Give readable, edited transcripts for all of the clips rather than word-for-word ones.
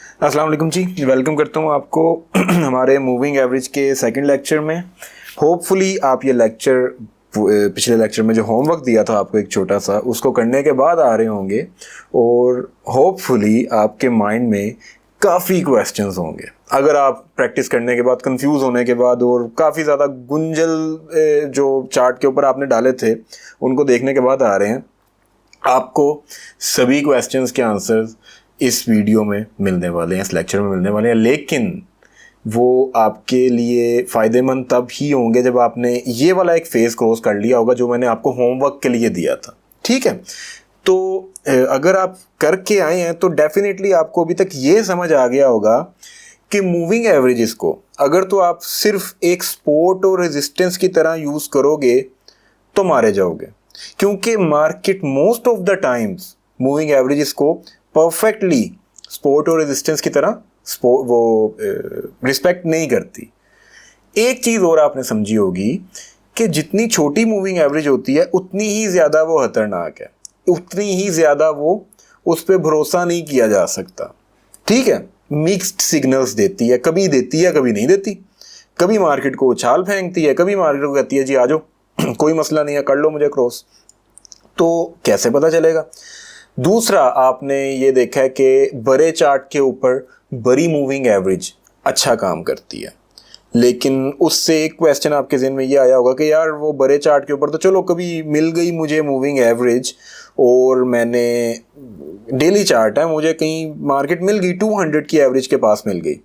अस्सलाम वालेकुम जी, वेलकम करता हूँ आपको हमारे मूविंग एवरेज के सेकंड लेक्चर में। होपफुली आप ये लेक्चर पिछले लेक्चर में जो होमवर्क दिया था आपको एक छोटा सा, उसको करने के बाद आ रहे होंगे और होपफुली आपके माइंड में काफ़ी क्वेश्चंस होंगे। अगर आप प्रैक्टिस करने के बाद, कंफ्यूज होने के बाद और काफ़ी ज़्यादा गुंजल जो चार्ट के ऊपर आपने डाले थे उनको देखने के बाद आ रहे हैं, आपको सभी क्वेश्चंस के आंसर्स इस वीडियो में मिलने वाले हैं, इस लेक्चर में मिलने वाले हैं। लेकिन वो आपके लिए फ़ायदेमंद तब ही होंगे जब आपने ये वाला एक फेज़ क्रॉस कर लिया होगा जो मैंने आपको होमवर्क के लिए दिया था। ठीक है, तो अगर आप करके आए हैं तो डेफिनेटली आपको अभी तक ये समझ आ गया होगा कि मूविंग एवरेजेस को अगर तो आप सिर्फ एक सपोर्ट और रेजिस्टेंस की तरह यूज़ करोगे तो मारे जाओगे, क्योंकि market most of the times moving averages को परफेक्टली सपोर्ट और रेजिस्टेंस की तरह रिस्पेक्ट नहीं करती। एक चीज़ और आपने समझी होगी कि जितनी छोटी मूविंग एवरेज होती है उतनी ही ज़्यादा वो खतरनाक है, उतनी ही ज़्यादा वो उस पर भरोसा नहीं किया जा सकता। ठीक है, मिक्स्ड सिग्नल्स देती है, कभी नहीं देती। कभी मार्केट को उछाल फेंकती है, कभी मार्केट को कहती है जी आ जाओ कोई मसला नहीं है, कर लो मुझे क्रॉस। तो कैसे पता चलेगा? दूसरा, आपने ये देखा है कि बड़े चार्ट के ऊपर बड़ी मूविंग एवरेज अच्छा काम करती है, लेकिन उससे एक क्वेश्चन आपके ज़हन में ये आया होगा कि यार वो बड़े चार्ट के ऊपर तो चलो कभी मिल गई मुझे मूविंग एवरेज और मैंने डेली चार्ट है, मुझे कहीं मार्केट मिल गई 200 की एवरेज के पास मिल गई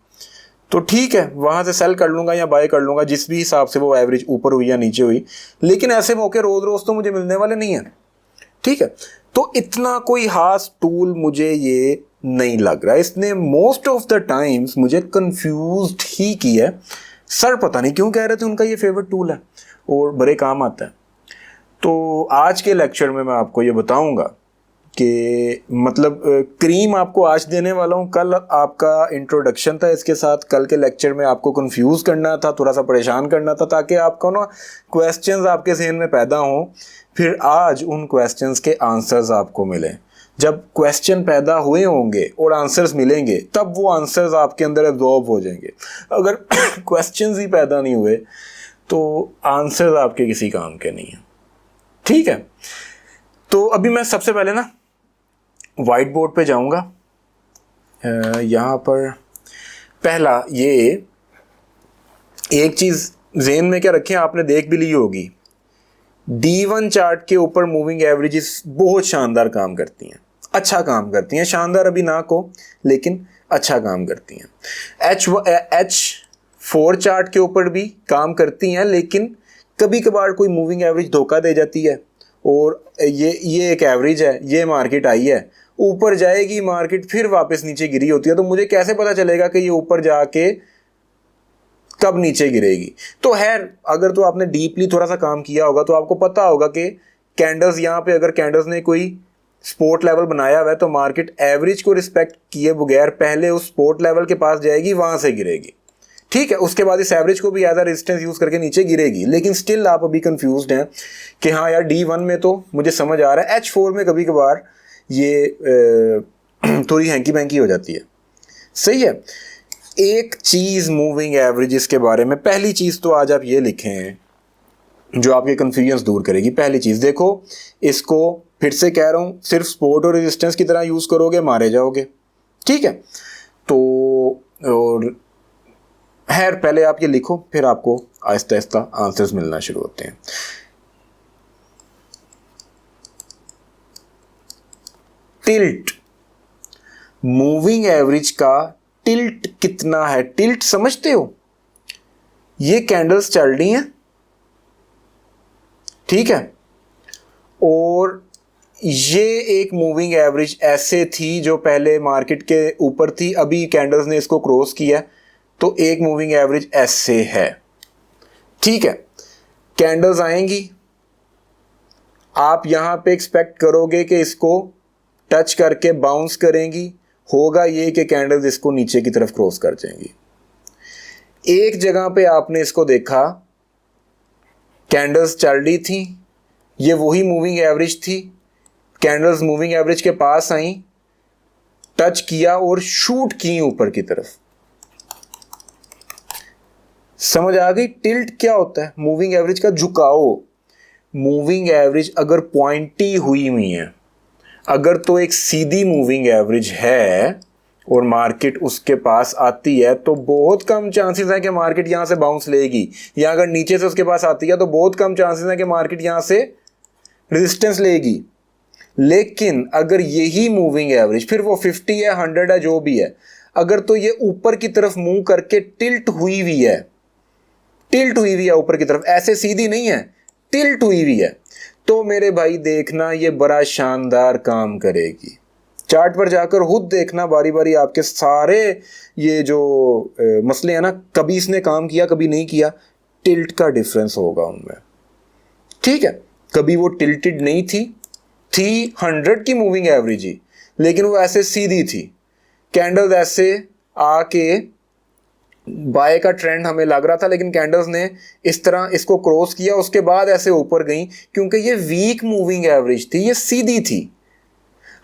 तो ठीक है, वहाँ से सेल कर लूँगा या बाय कर लूँगा जिस भी हिसाब से वो एवरेज ऊपर हुई या नीचे हुई। लेकिन ऐसे मौके रोज़ रोज़ तो मुझे मिलने वाले नहीं हैं। ठीक है, तो इतना कोई खास टूल मुझे ये नहीं लग रहा है। इसने मोस्ट ऑफ द टाइम्स मुझे कंफ्यूज्ड ही किया है। सर पता नहीं क्यों कह रहे थे उनका ये फेवरेट टूल है और बड़े काम आता है। तो आज के लेक्चर में मैं आपको ये बताऊंगा कि मतलब क्रीम आपको आज देने वाला हूँ। कल आपका इंट्रोडक्शन था, इसके साथ कल के लेक्चर में आपको कंफ्यूज करना था, थोड़ा सा परेशान करना था ताकि आपको ना क्वेश्चंस आपके जहन में पैदा हों, फिर आज उन क्वेश्चंस के आंसर्स आपको मिलें। जब क्वेश्चन पैदा हुए होंगे और आंसर्स मिलेंगे तब वो आंसर्स आपके अंदर एब्जॉर्ब हो जाएंगे। अगर क्वेश्चंस ही पैदा नहीं हुए तो आंसर्स आपके किसी काम के नहीं हैं। ठीक है, तो अभी मैं सबसे पहले ना वाइट बोर्ड पे जाऊंगा। यहाँ पर पहला ये एक चीज़ ज़हन में क्या रखें, आपने देख भी ली होगी, D1 चार्ट के ऊपर मूविंग एवरेजेस बहुत शानदार काम करती हैं, अच्छा काम करती हैं। शानदार अभी ना को, लेकिन अच्छा काम करती हैं। H4 चार्ट के ऊपर भी काम करती हैं, लेकिन कभी कभार कोई मूविंग एवरेज धोखा दे जाती है और ये एक एवरेज है, ये मार्केट आई है, ऊपर जाएगी मार्केट, फिर वापस नीचे गिरी होती है। तो मुझे कैसे पता चलेगा कि ये ऊपर जाके कब नीचे गिरेगी? तो खैर, अगर तो आपने डीपली थोड़ा सा काम किया होगा तो आपको पता होगा कि कैंडल्स, यहाँ पे अगर कैंडल्स ने कोई सपोर्ट लेवल बनाया हुआ है तो मार्केट एवरेज को रिस्पेक्ट किए बगैर पहले उस सपोर्ट लेवल के पास जाएगी, वहां से गिरेगी। ठीक है, उसके बाद इस एवरेज को भी एज अ रेजिस्टेंस यूज करके नीचे गिरेगी। लेकिन स्टिल आप अभी कंफ्यूज्ड हैं कि हाँ यार D1 में तो मुझे समझ आ रहा है, H4 में कभी कभार ये थोड़ी हैंकी बैंकी हो जाती है। सही है। एक चीज़ मूविंग एवरेजेस के बारे में, पहली चीज़ तो आज आप ये लिखें जो आपके कन्फ्यूजन्स दूर करेगी। पहली चीज़ देखो, इसको फिर से कह रहा हूँ, सिर्फ सपोर्ट और रेजिस्टेंस की तरह यूज़ करोगे मारे जाओगे। ठीक है, तो और खैर पहले आप ये लिखो, फिर आपको आहिस्ता आहिस्ता आंसर्स मिलना शुरू होते हैं। टिल्ट, मूविंग एवरेज का टिल्ट कितना है? टिल्ट समझते हो? ये कैंडल्स चल रही हैं, ठीक है, और ये एक मूविंग एवरेज ऐसे थी जो पहले मार्केट के ऊपर थी, अभी कैंडल्स ने इसको क्रॉस किया तो एक मूविंग एवरेज ऐसे है। ठीक है, कैंडल्स आएंगी, आप यहां पे एक्सपेक्ट करोगे कि इसको टच करके बाउंस करेंगी, होगा ये कि कैंडल्स इसको नीचे की तरफ क्रॉस कर जाएंगी। एक जगह पे आपने इसको देखा, कैंडल्स चल रही थी, ये वही मूविंग एवरेज थी, कैंडल्स मूविंग एवरेज के पास आई, टच किया और शूट की ऊपर की तरफ। समझ आ गई? टिल्ट क्या होता है? मूविंग एवरेज का झुकाव। मूविंग एवरेज अगर पॉइंटी हुई है, अगर तो एक सीधी मूविंग एवरेज है और मार्केट उसके पास आती है तो बहुत कम चांसेस है कि मार्केट यहां से बाउंस लेगी, या अगर नीचे से उसके पास आती है तो बहुत कम चांसेस है कि मार्केट यहां से रेजिस्टेंस लेगी। लेकिन अगर यही मूविंग एवरेज, फिर वो 50 है 100 है जो भी है, अगर तो ये ऊपर की तरफ मूव करके टिल्ट हुई हुई है, टिल्ट हुई हुई है ऊपर की तरफ, ऐसे सीधी नहीं है, टिल्ट हुई हुई है, तो मेरे भाई देखना ये बड़ा शानदार काम करेगी। चार्ट पर जाकर खुद देखना बारी बारी, आपके सारे ये जो मसले हैं ना, कभी इसने काम किया कभी नहीं किया, टिल्ट का डिफरेंस होगा उनमें। ठीक है, कभी वो टिल्टेड नहीं थी 100 की मूविंग एवरेज ही, लेकिन वो ऐसे सीधी थी, कैंडल्स ऐसे आके बाय का ट्रेंड हमें लग रहा था, लेकिन कैंडल्स ने इस तरह इसको क्रॉस किया, उसके बाद ऐसे ऊपर गई, क्योंकि ये वीक मूविंग एवरेज थी, ये सीधी थी।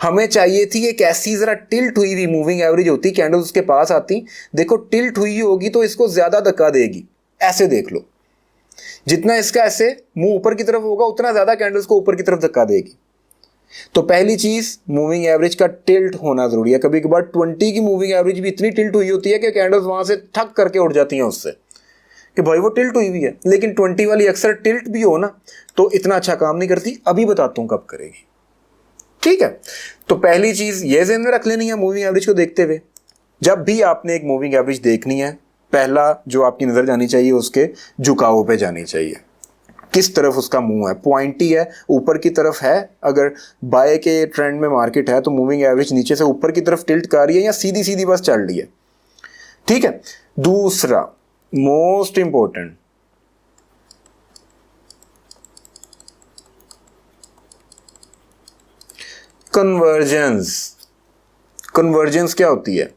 हमें चाहिए थी एक ऐसी जरा टिल्ट हुई हुई मूविंग एवरेज होती, कैंडल्स उसके पास आती। देखो टिल्ट हुई होगी तो इसको ज्यादा धक्का देगी, ऐसे देख लो, जितना इसका ऐसे मुंह ऊपर की तरफ होगा उतना ज्यादा कैंडल्स को ऊपर की तरफ धक्का देगी। तो पहली चीज मूविंग एवरेज का टिल्ट होना जरूरी है। कभी कभार 20 की मूविंग एवरेज भी इतनी टिल्ट हुई होती है कि कैंडल्स वहां से ठक करके उड़ जाती हैं उससे, कि भाई वो टिल्ट हुई है, लेकिन 20 वाली अक्सर टिल्ट भी हो ना तो इतना अच्छा काम नहीं करती। अभी बताता हूं कब करेगी। ठीक है, तो पहली चीज ये ज़हन में रख लेनी है मूविंग एवरेज को देखते हुए, जब भी आपने एक मूविंग एवरेज देखनी है, पहला जो आपकी नजर जानी चाहिए उसके झुकाव पे जानी चाहिए, किस तरफ उसका मुंह है, पॉइंटी है ऊपर की तरफ है, अगर बाय के ट्रेंड में मार्केट है तो मूविंग एवरेज नीचे से ऊपर की तरफ टिल्ट कर रही है या सीधी सीधी बस चल रही है। ठीक है, दूसरा मोस्ट इंपॉर्टेंट, कन्वर्जेंस। कन्वर्जेंस क्या होती है?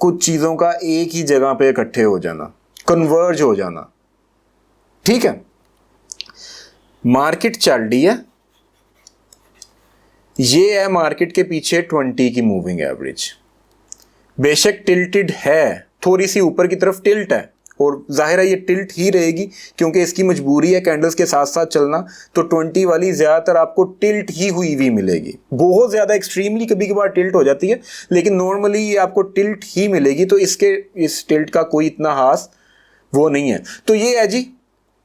कुछ चीजों का एक ही जगह पे इकट्ठे हो जाना, कन्वर्ज हो जाना। ठीक है, मार्केट चल रही है, ये है मार्केट के पीछे 20 की मूविंग एवरेज, बेशक टिल्टेड है, थोड़ी सी ऊपर की तरफ टिल्ट है, और जाहिर है ये टिल्ट ही रहेगी क्योंकि इसकी मजबूरी है कैंडल्स के साथ साथ चलना, तो 20 वाली ज्यादातर आपको टिल्ट ही हुई हुई मिलेगी। बहुत ज्यादा एक्सट्रीमली कभी कभार टिल्ट हो जाती है, लेकिन नॉर्मली ये आपको टिल्ट ही मिलेगी, तो इस टिल्ट का कोई इतना खास वो नहीं है। तो ये है जी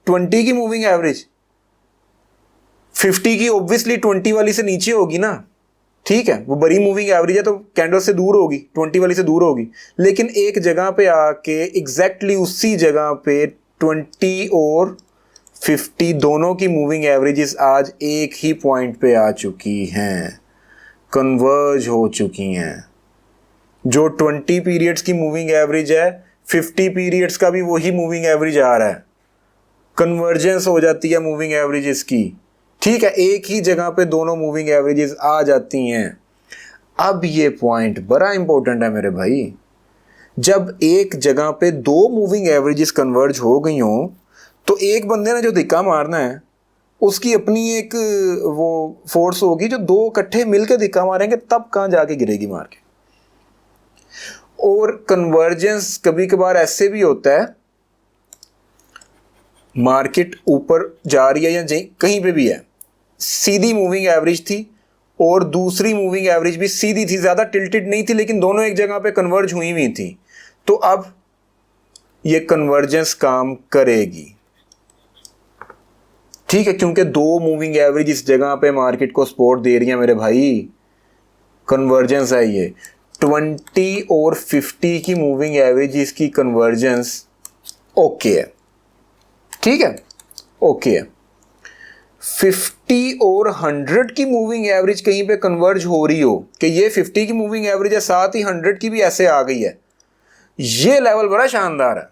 20 की मूविंग एवरेज, 50 की ऑब्वियसली 20 वाली से नीचे होगी ना। ठीक है, वो बड़ी मूविंग एवरेज है तो कैंडल से दूर होगी, 20 वाली से दूर होगी, लेकिन एक जगह पे आके एग्जैक्टली उसी जगह पे 20 और 50 दोनों की मूविंग एवरेजेस आज एक ही पॉइंट पे आ चुकी हैं, कन्वर्ज हो चुकी हैं। जो 20 पीरियड्स की मूविंग एवरेज है, 50 पीरियड्स का भी वही मूविंग एवरेज आ रहा है, कन्वर्जेंस हो जाती है मूविंग एवरेजेस की। ठीक है, एक ही जगह पे दोनों मूविंग एवरेजेस आ जाती हैं। अब ये पॉइंट बड़ा इंपॉर्टेंट है मेरे भाई, जब एक जगह पे दो मूविंग एवरेजेस कन्वर्ज हो गई हो तो एक बंदे ने जो धक्का मारना है उसकी अपनी एक वो फोर्स होगी, जो दो इकट्ठे मिलकर धक्का मारेंगे तब कहां जाके गिरेगी मार्केट। और कन्वर्जेंस कभी कभार ऐसे भी होता है, मार्केट ऊपर जा रही है या कहीं पे भी है, सीधी मूविंग एवरेज थी और दूसरी मूविंग एवरेज भी सीधी थी, ज्यादा टिल्टेड नहीं थी, लेकिन दोनों एक जगह पे कन्वर्ज हुई हुई थी, तो अब ये कन्वर्जेंस काम करेगी। ठीक है, क्योंकि दो मूविंग एवरेज इस जगह पे मार्केट को सपोर्ट दे रही है मेरे भाई, कन्वर्जेंस है ये। 20 और 50 की मूविंग एवरेज इसकी कन्वर्जेंस ओके है। ठीक है, ओके है। 50 और 100 की मूविंग एवरेज कहीं पे कन्वर्ज हो रही हो कि ये 50 की मूविंग एवरेज है, साथ ही 100 की भी ऐसे आ गई है, ये लेवल बड़ा शानदार है।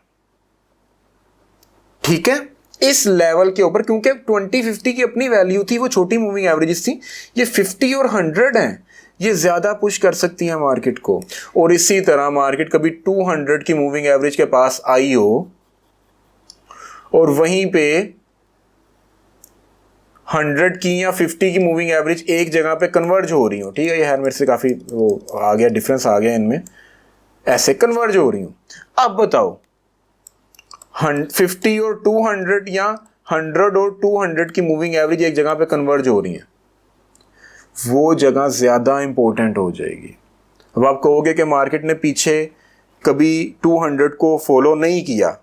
ठीक है, इस लेवल के ऊपर, क्योंकि 20-50 की अपनी वैल्यू थी, वो छोटी मूविंग एवरेजेस थी, ये 50 और 100 हैं, ये ज्यादा पुश कर सकती है मार्केट को। और इसी तरह मार्केट कभी 200 की मूविंग एवरेज के पास आई हो और वहीं पे 100 की या 50 की मूविंग एवरेज एक जगह पे कन्वर्ज हो रही हो, ठीक है, ये मेरे से काफ़ी वो आ गया, डिफरेंस आ गया इनमें, ऐसे कन्वर्ज हो रही हो। अब बताओ 50 और 200 या 100 और 200 की मूविंग एवरेज एक जगह पे कन्वर्ज हो रही है, वो जगह ज़्यादा इंपॉर्टेंट हो जाएगी। अब आप कहोगे कि मार्केट ने पीछे कभी 200 को फॉलो नहीं किया,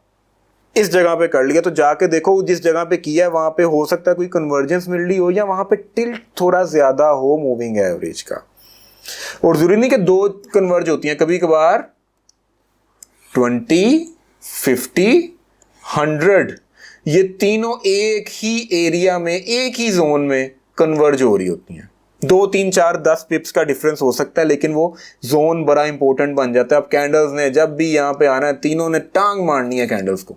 इस जगह पे कर लिया, तो जाके देखो जिस जगह पे किया है वहाँ पे हो सकता है कोई कन्वर्जेंस मिल रही हो या वहाँ पे टिल्ट थोड़ा ज़्यादा हो मूविंग एवरेज का। और ज़रूरी नहीं कि दो कन्वर्ज होती हैं, कभी कभार 20, 50, 100 ये तीनों एक ही एरिया में, एक ही जोन में कन्वर्ज हो रही होती हैं। 2, 3, 4, 10 पिप्स का डिफरेंस हो सकता है, लेकिन वो जोन बड़ा इंपॉर्टेंट बन जाता है। अब कैंडल्स ने जब भी यहाँ पे आना है, तीनों ने टांग मारनी है कैंडल्स को,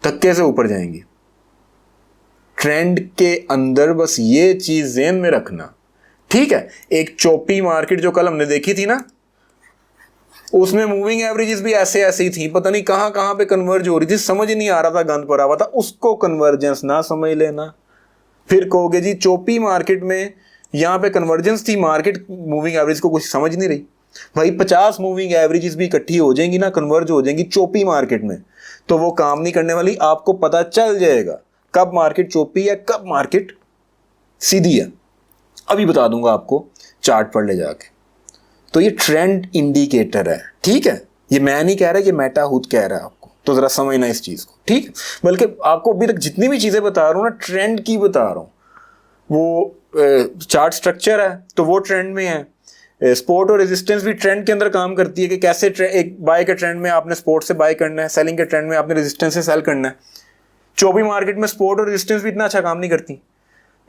धक्के से ऊपर जाएंगी। ट्रेंड के अंदर बस ये चीज ज़हन में रखना, ठीक है। एक चौपी मार्केट जो कल हमने देखी थी ना, उसमें मूविंग एवरेजेस भी ऐसे ऐसे ही थी, पता नहीं कहां कहां पे कन्वर्ज हो रही थी, समझ नहीं आ रहा था, गंद पड़ा हुआ था। उसको कन्वर्जेंस ना समझ लेना, फिर कहोगे जी चौपी मार्केट में यहाँ पे कन्वर्जेंस थी, मार्केट मूविंग एवरेज को कुछ समझ नहीं रही। भाई 50 मूविंग एवरेजेस भी इकट्ठी हो जाएंगी ना, कन्वर्ज हो जाएंगी चौपी मार्केट में, तो वो काम नहीं करने वाली। आपको पता चल जाएगा कब मार्केट चौपी है, कब मार्केट सीधी है। अभी बता दूंगा आपको चार्ट पर ले जाके। तो ये ट्रेंड इंडिकेटर है, ठीक है, ये मैं नहीं कह रहा, ये मेटा खुद कह रहा है आपको, तो जरा समझना इस चीज को, ठीक है। बल्कि आपको अभी तक जितनी भी चीजें बता रहा हूं ना, ट्रेंड की बता रहा हूं। वो चार्ट स्ट्रक्चर है तो वो ट्रेंड में है, सपोर्ट और रेजिस्टेंस भी ट्रेंड के अंदर काम करती है कि कैसे एक बाय के ट्रेंड में आपने सपोर्ट से बाय करना है, सेलिंग के ट्रेंड में आपने रेजिस्टेंस से सेल करना है। चौबी मार्केट में सपोर्ट और रेजिस्टेंस भी इतना अच्छा काम नहीं करती।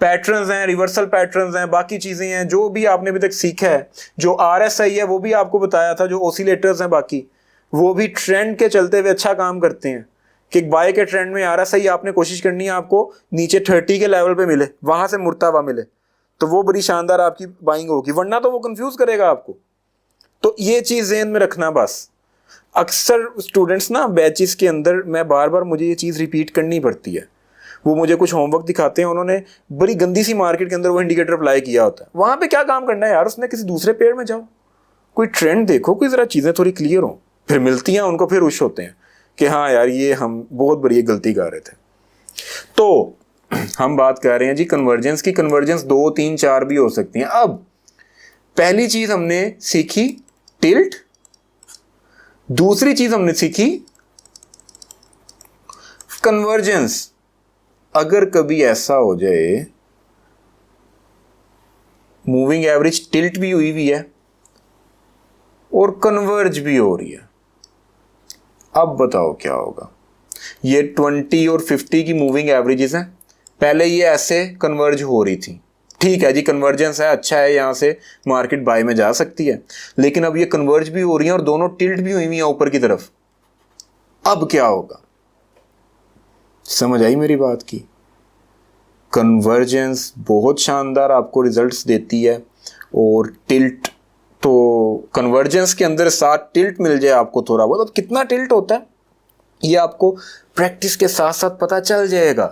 पैटर्न्स हैं, रिवर्सल पैटर्न्स हैं, बाकी चीज़ें हैं जो भी आपने अभी तक सीखा है, जो RSI है वो भी आपको बताया था, जो ऑसिलेटर्स हैं बाकी, वो भी ट्रेंड के चलते हुए अच्छा काम करते हैं। कि बाय के ट्रेंड में RSI आपने कोशिश करनी है आपको नीचे 30 के लेवल पे मिले, वहां से मुड़ता हुआ मिले, तो वो बड़ी शानदार आपकी बाइंग होगी, वरना तो वो कंफ्यूज करेगा आपको। तो ये चीज़ ज़हन में रखना बस। अक्सर स्टूडेंट्स ना बैचेस के अंदर, मैं बार बार मुझे ये चीज़ रिपीट करनी पड़ती है, वो मुझे कुछ होमवर्क दिखाते हैं, उन्होंने बड़ी गंदी सी मार्केट के अंदर वो इंडिकेटर अप्लाई किया होता है। वहाँ पे क्या काम करना है यार, उसने किसी दूसरे पेड़ में जाओ, कोई ट्रेंड देखो, कोई ज़रा चीज़ें थोड़ी क्लियर हो, फिर मिलती हैं उनको, फिर खुश होते हैं कि हाँ यार ये हम बहुत बड़ी गलती कर रहे थे। तो हम बात कर रहे हैं जी कन्वर्जेंस की। कन्वर्जेंस 2, 3, 4 भी हो सकती हैं। अब पहली चीज़ हमने सीखी टिल्ट, दूसरी चीज़ हमने सीखी कन्वर्जेंस। अगर कभी ऐसा हो जाए मूविंग एवरेज टिल्ट भी हुई है और कन्वर्ज भी हो रही है, अब बताओ क्या होगा। ये 20 और 50 की मूविंग एवरेजेस हैं, पहले ये ऐसे कन्वर्ज हो रही थी, ठीक है जी, कन्वर्जेंस है, अच्छा है, यहाँ से मार्केट बाय में जा सकती है। लेकिन अब ये कन्वर्ज भी हो रही हैं और दोनों टिल्ट भी हुई हैं ऊपर की तरफ। अब क्या होगा, समझ आई मेरी बात की? कन्वर्जेंस बहुत शानदार आपको रिजल्ट्स देती है, और टिल्ट, तो कन्वर्जेंस के अंदर साथ टिल्ट मिल जाए आपको थोड़ा बहुत, अब कितना टिल्ट होता है ये आपको प्रैक्टिस के साथ साथ पता चल जाएगा,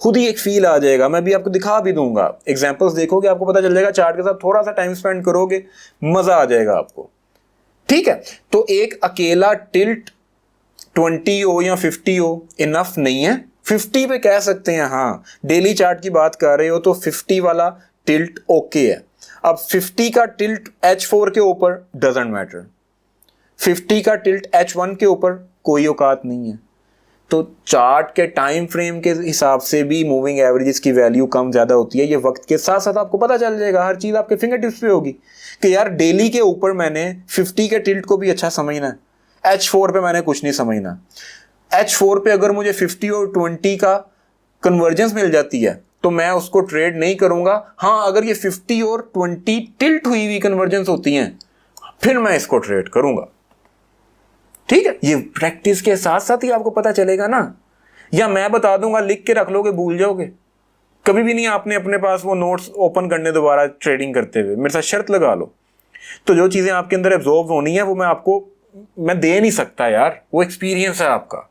खुद ही एक फील आ जाएगा। मैं भी आपको दिखा भी दूंगा, एग्जांपल्स देखोगे आपको पता चल जाएगा, चार्ट के साथ थोड़ा सा टाइम स्पेंड करोगे, मजा आ जाएगा आपको, ठीक है। तो एक अकेला टिल्ट 20 हो या 50 हो इनफ नहीं है। 50 पे कह सकते हैं, हाँ डेली चार्ट की बात कर रहे हो तो 50 वाला टिल्ट ओके है। अब 50 का टिल्ट H4 के ऊपर डजंट मैटर, 50 का टिल्ट H1 के ऊपर कोई औकात नहीं है। तो चार्ट के टाइम फ्रेम के हिसाब से भी मूविंग एवरेजेस की वैल्यू कम ज़्यादा होती है। ये वक्त के साथ साथ आपको पता चल जाएगा, हर चीज़ आपके फिंगर टिप्स पे होगी कि यार डेली के ऊपर मैंने 50 के टिल्ट को भी अच्छा समझना है, H4 पे मैंने कुछ नहीं समझना। H4 पे अगर मुझे 50 और 20 का कन्वर्जेंस मिल जाती है तो मैं उसको ट्रेड नहीं करूंगा। हाँ, अगर ये 50 और 20 टिल्ट हुई हुई कन्वर्जेंस होती हैं फिर मैं इसको ट्रेड करूंगा, ठीक है। ये प्रैक्टिस के साथ साथ ही आपको पता चलेगा ना, या मैं बता दूंगा लिख के रख लोगे, भूल जाओगे, कभी भी नहीं आपने अपने पास वो नोट्स ओपन करने दोबारा ट्रेडिंग करते हुए। मेरे साथ शर्त लगा लो, तो जो चीज़ें आपके अंदर एब्जॉर्ब होनी है वो मैं दे नहीं सकता यार, वो एक्सपीरियंस है आपका,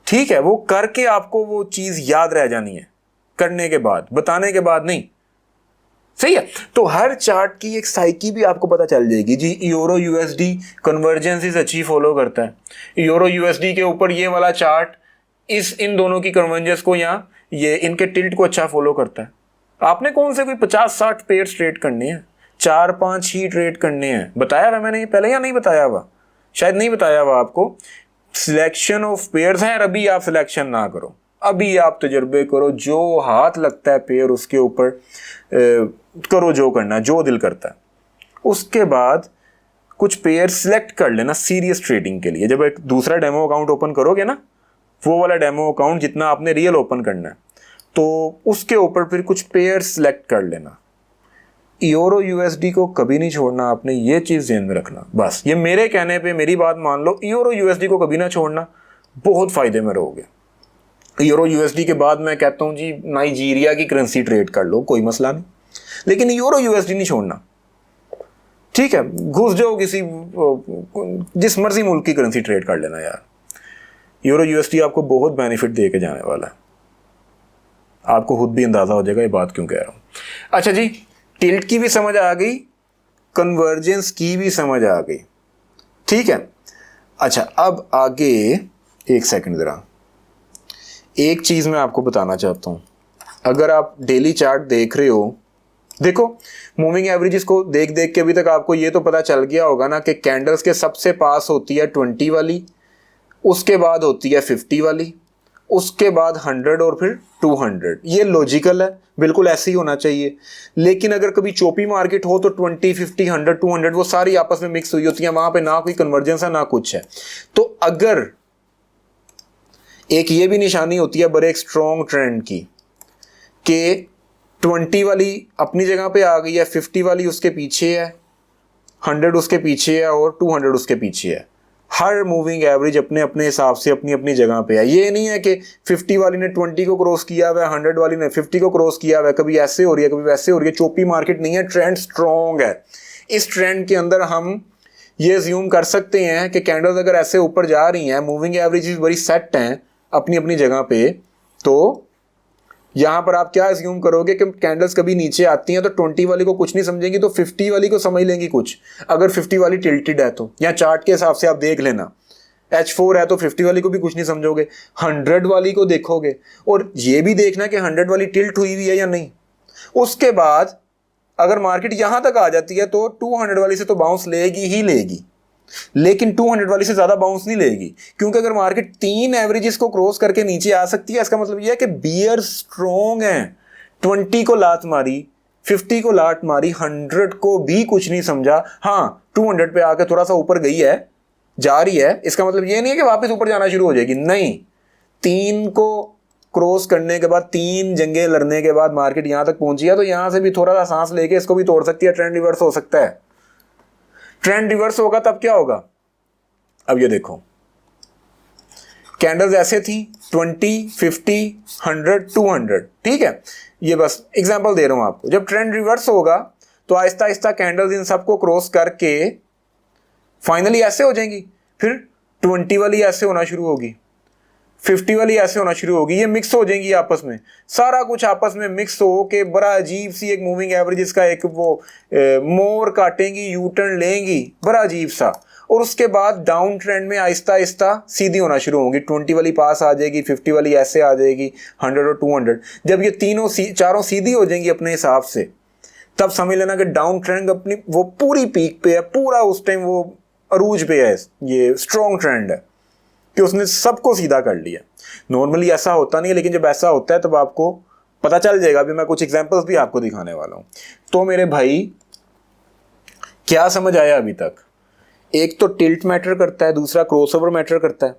ठीक है, वो करके आपको वो चीज़ याद रह जानी है। करने के बाद, बताने के बाद नहीं, सही है। तो हर चार्ट की एक साइकी भी आपको पता चल जाएगी जी। यूरो यूएसडी कन्वर्जेंस इज अच्छी फॉलो करता है, यूरो यूएसडी के ऊपर ये वाला चार्ट इन दोनों की कन्वर्जेंस को या ये इनके टिल्ट को अच्छा फॉलो करता है। आपने कौन से कोई 50-60 पेयर ट्रेड करने हैं, 4-5 ही ट्रेड करने हैं। बताया हुआ मैंने ये पहले या नहीं बताया हुआ? शायद नहीं बताया हुआ आपको। सिलेक्शन ऑफ पेयर्स हैं, अभी आप सिलेक्शन ना करो, अभी आप तजर्बे करो, जो हाथ लगता है पेयर उसके ऊपर करो, जो करना जो दिल करता है। उसके बाद कुछ पेयर सिलेक्ट कर लेना सीरियस ट्रेडिंग के लिए। जब एक दूसरा डेमो अकाउंट ओपन करोगे ना, वो वाला डेमो अकाउंट जितना आपने रियल ओपन करना है, तो उसके ऊपर फिर कुछ पेयर सिलेक्ट कर लेना। यूरो यूएसडी को कभी नहीं छोड़ना आपने, ये चीज़ ध्यान में रखना। बस ये मेरे कहने पे मेरी बात मान लो, यूरो यूएसडी को कभी ना छोड़ना, बहुत फ़ायदे में रहोगे। यूरो यूएसडी के बाद मैं कहता हूँ जी नाइजीरिया की करेंसी ट्रेड कर लो, कोई मसला नहीं, लेकिन यूरो यूएसडी नहीं छोड़ना, ठीक है। घुस जाओ किसी जिस मर्जी मुल्क की करेंसी ट्रेड कर लेना यार। यूरो यूएसडी आपको बहुत बेनिफिट दे के जाने वाला है, आपको खुद भी अंदाज़ा हो जाएगा ये बात क्यों कह रहा हूँ। अच्छा जी, टिल्ट की भी समझ आ गई, कन्वर्जेंस की भी समझ आ गई, ठीक है। अच्छा अब आगे एक सेकंड ज़रा, एक चीज़ मैं आपको बताना चाहता हूँ। अगर आप डेली चार्ट देख रहे हो, देखो मूविंग एवरेजेस को देख देख के अभी तक आपको ये तो पता चल गया होगा ना कि कैंडल्स के सबसे पास होती है 20 वाली, उसके बाद होती है 50 वाली, उसके बाद 100 और फिर 200। ये लॉजिकल है, बिल्कुल ऐसे ही होना चाहिए। लेकिन अगर कभी चोपी मार्केट हो तो 20, 50, 100, 200 वो सारी आपस में मिक्स हुई होती है, वहाँ पे ना कोई कन्वर्जेंस है ना कुछ है। तो अगर एक ये भी निशानी होती है बड़े एक स्ट्रॉन्ग ट्रेंड की कि 20 वाली अपनी जगह पे आ गई है, 50 वाली उसके पीछे है, 100 उसके पीछे है और 200 उसके पीछे है। हर मूविंग एवरेज अपने अपने हिसाब से अपनी अपनी जगह पे है। ये नहीं है कि 50 वाली ने 20 को क्रॉस किया हुआ है, 100 वाली ने 50 को क्रॉस किया हुआ है, कभी ऐसे हो रही है कभी वैसे हो रही है। चोपी मार्केट नहीं है, ट्रेंड स्ट्रॉन्ग है। इस ट्रेंड के अंदर हम ये ज्यूम कर सकते हैं कि कैंडल्स अगर ऐसे ऊपर जा रही हैं, मूविंग एवरेजेस बड़ी सेट हैं अपनी अपनी जगह पे, तो यहाँ पर आप क्या अज्यूम करोगे कि कैंडल्स कभी नीचे आती हैं तो 20 वाली को कुछ नहीं समझेंगी तो 50 वाली को समझ लेंगी कुछ। अगर 50 वाली टिल्टेड है तो, या चार्ट के हिसाब से आप देख लेना H4 है तो 50 वाली को भी कुछ नहीं समझोगे, 100 वाली को देखोगे और ये भी देखना कि 100 वाली टिल्ट हुई हुई है या नहीं। उसके बाद अगर मार्केट यहाँ तक आ जाती है तो 200 वाली से तो बाउंस लेगी ही लेगी, लेकिन 200 वाली से ज़्यादा बाउंस नहीं लेगी, क्योंकि अगर मार्केट 3 एवरेजेस को क्रॉस करके नीचे आ सकती है, इसका मतलब यह है कि बियर स्ट्रॉन्ग है। 20 को लात मारी, 50 को लात मारी, 100 को भी कुछ नहीं समझा, हाँ 200 पे आके थोड़ा सा ऊपर गई है, जा रही है, इसका मतलब ये नहीं है कि वापस ऊपर जाना शुरू हो जाएगी, नहीं। 3 को क्रॉस करने के बाद, 3 जंगे लड़ने के बाद मार्केट यहाँ तक पहुंची है, तो यहाँ से भी थोड़ा सा सांस लेके इसको भी तोड़ सकती है, ट्रेंड रिवर्स हो सकता है। ट्रेंड रिवर्स होगा तब क्या होगा, अब ये देखो कैंडल्स ऐसे थी 20, 50, 100, 200, ठीक है। ये बस एग्जांपल दे रहा हूं आपको। जब ट्रेंड रिवर्स होगा तो आहिस्ता आहिस्ता कैंडल्स इन सबको क्रॉस करके फाइनली ऐसे हो जाएंगी, फिर 20 वाली ऐसे होना शुरू होगी, 50 वाली ऐसे होना शुरू होगी, ये मिक्स हो जाएंगी आपस में, सारा कुछ आपस में मिक्स हो के बड़ा अजीब सी एक मूविंग एवरेज इसका एक वो मोर काटेंगी, यू टर्न लेंगी, बड़ा अजीब सा। और उसके बाद डाउन ट्रेंड में आहिस्ता आहिस्ता सीधी होना शुरू होंगी, 20 वाली पास आ जाएगी, 50 वाली ऐसे आ जाएगी, 100 और 200। जब ये चारों सीधी हो जाएंगी अपने हिसाब से, तब समझ लेना कि डाउन ट्रेंड अपनी वो पूरी पीक पे है, पूरा उस टाइम वो अरूज पे है, ये स्ट्रॉन्ग ट्रेंड है कि उसने सबको सीधा कर लिया। नॉर्मली ऐसा होता नहीं है, लेकिन जब ऐसा होता है तब आपको पता चल जाएगा। अभी मैं कुछ एग्जांपल्स भी आपको दिखाने वाला हूं। तो मेरे भाई क्या समझ आया अभी तक? एक तो टिल्ट मैटर करता है, दूसरा क्रॉसओवर मैटर करता है,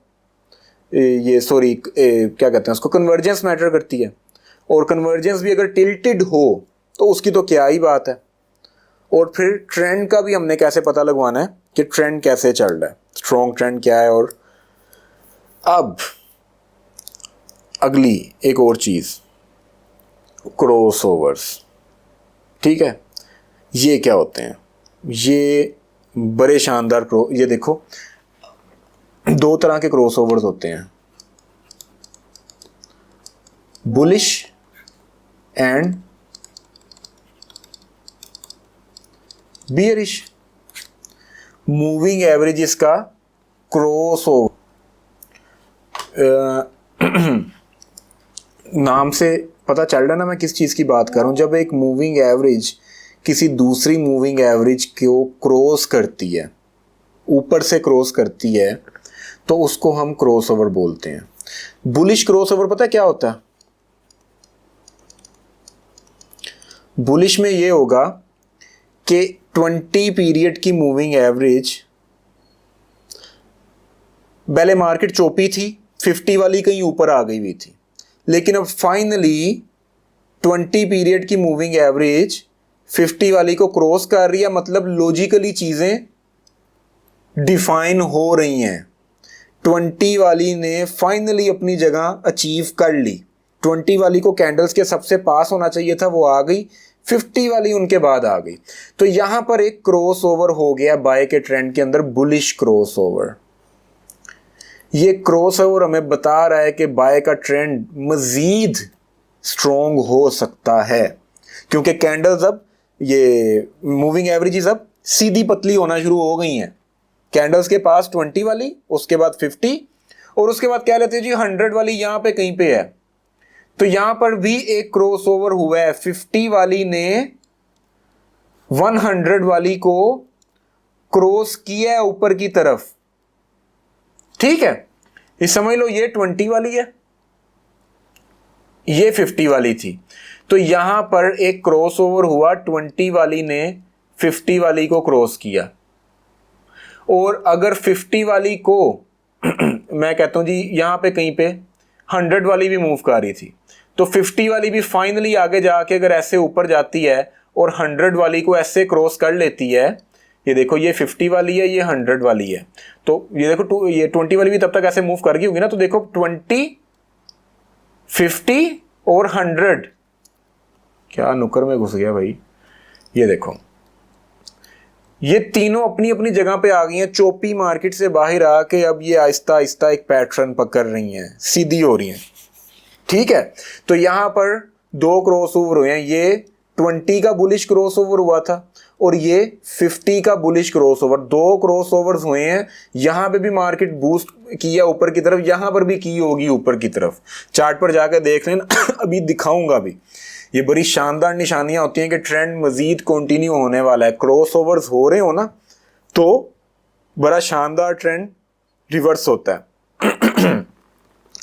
ये सॉरी क्या कहते हैं उसको, कन्वर्जेंस मैटर करती है। और कन्वर्जेंस भी अगर टिल्टेड हो तो उसकी तो क्या ही बात है। और फिर ट्रेंड का भी हमने कैसे पता लगवाना है कि ट्रेंड कैसे चल रहा है, स्ट्रॉन्ग ट्रेंड क्या है। और अब अगली एक और चीज़, क्रॉसओवर्स, ठीक है। ये क्या होते हैं? ये बड़े शानदार ये देखो 2 तरह के क्रॉसओवर्स होते हैं, bullish and bearish. Moving averages का क्रॉस ओवर, नाम से पता चल रहा है ना मैं किस चीज़ की बात कर रहा हूँ। जब एक मूविंग एवरेज किसी दूसरी मूविंग एवरेज को क्रॉस करती है, ऊपर से क्रॉस करती है, तो उसको हम क्रॉस ओवर बोलते हैं। बुलिश क्रॉस ओवर पता है क्या होता है? बुलिश में ये होगा कि 20 पीरियड की मूविंग एवरेज, पहले मार्केट चौपी थी, 50 वाली कहीं ऊपर आ गई हुई थी, लेकिन अब फाइनली 20 पीरियड की मूविंग एवरेज 50 वाली को क्रॉस कर रही है। मतलब लॉजिकली चीज़ें डिफाइन हो रही हैं। 20 वाली ने फाइनली अपनी जगह अचीव कर ली। 20 वाली को कैंडल्स के सबसे पास होना चाहिए था, वो आ गई। 50 वाली उनके बाद आ गई। तो यहां पर एक क्रॉस ओवर हो गया बाय के ट्रेंड के अंदर, बुलिश क्रॉस ओवर। ये क्रॉस ओवर हमें बता रहा है कि बाय का ट्रेंड मजीद स्ट्रॉन्ग हो सकता है, क्योंकि कैंडल्स अब, ये मूविंग एवरेजेस अब सीधी पतली होना शुरू हो गई हैं। कैंडल्स के पास 20 वाली, उसके बाद 50, और उसके बाद क्या लेते हैं जी 100 वाली यहां पे कहीं पे है। तो यहां पर भी एक क्रॉस ओवर हुआ है। 50 वाली ने 100 वाली को क्रॉस किया है ऊपर की तरफ। ठीक है, ये समझ लो ये 20 वाली है, ये 50 वाली थी। तो यहां पर एक क्रॉस ओवर हुआ, 20 वाली ने 50 वाली को क्रॉस किया। और अगर 50 वाली को मैं कहता हूं जी यहां पे कहीं पे 100 वाली भी मूव कर रही थी, तो 50 वाली भी फाइनली आगे जाके अगर ऐसे ऊपर जाती है और 100 वाली को ऐसे क्रॉस कर लेती है, ये देखो ये 50 वाली है, ये 100 वाली है, तो ये देखो ये 20 वाली भी तब तक ऐसे मूव कर गई होगी ना। तो देखो 20, 50 और 100, क्या नुक्कर में घुस गया भाई। ये देखो ये तीनों अपनी अपनी जगह पे आ गई हैं। चौपी मार्केट से बाहर आके अब ये आहिस्ता आहिस्ता एक पैटर्न पकड़ रही हैं, सीधी हो रही हैं। ठीक है, तो यहां पर दो क्रॉस ओवर हुए हैं। ये 20 का बुलिश क्रॉस ओवर हुआ था और ये 50 का बुलिश क्रॉस ओवर, दो क्रॉस ओवर्स हुए हैं। यहां पे भी मार्केट बूस्ट किया ऊपर की तरफ, यहां पर भी की होगी ऊपर की तरफ। चार्ट पर जाकर देख लेना अभी दिखाऊंगा भी। ये बड़ी शानदार निशानियां होती हैं कि ट्रेंड मजीद कंटिन्यू होने वाला है। क्रॉस ओवर्स हो रहे हो ना तो बड़ा शानदार ट्रेंड रिवर्स होता है।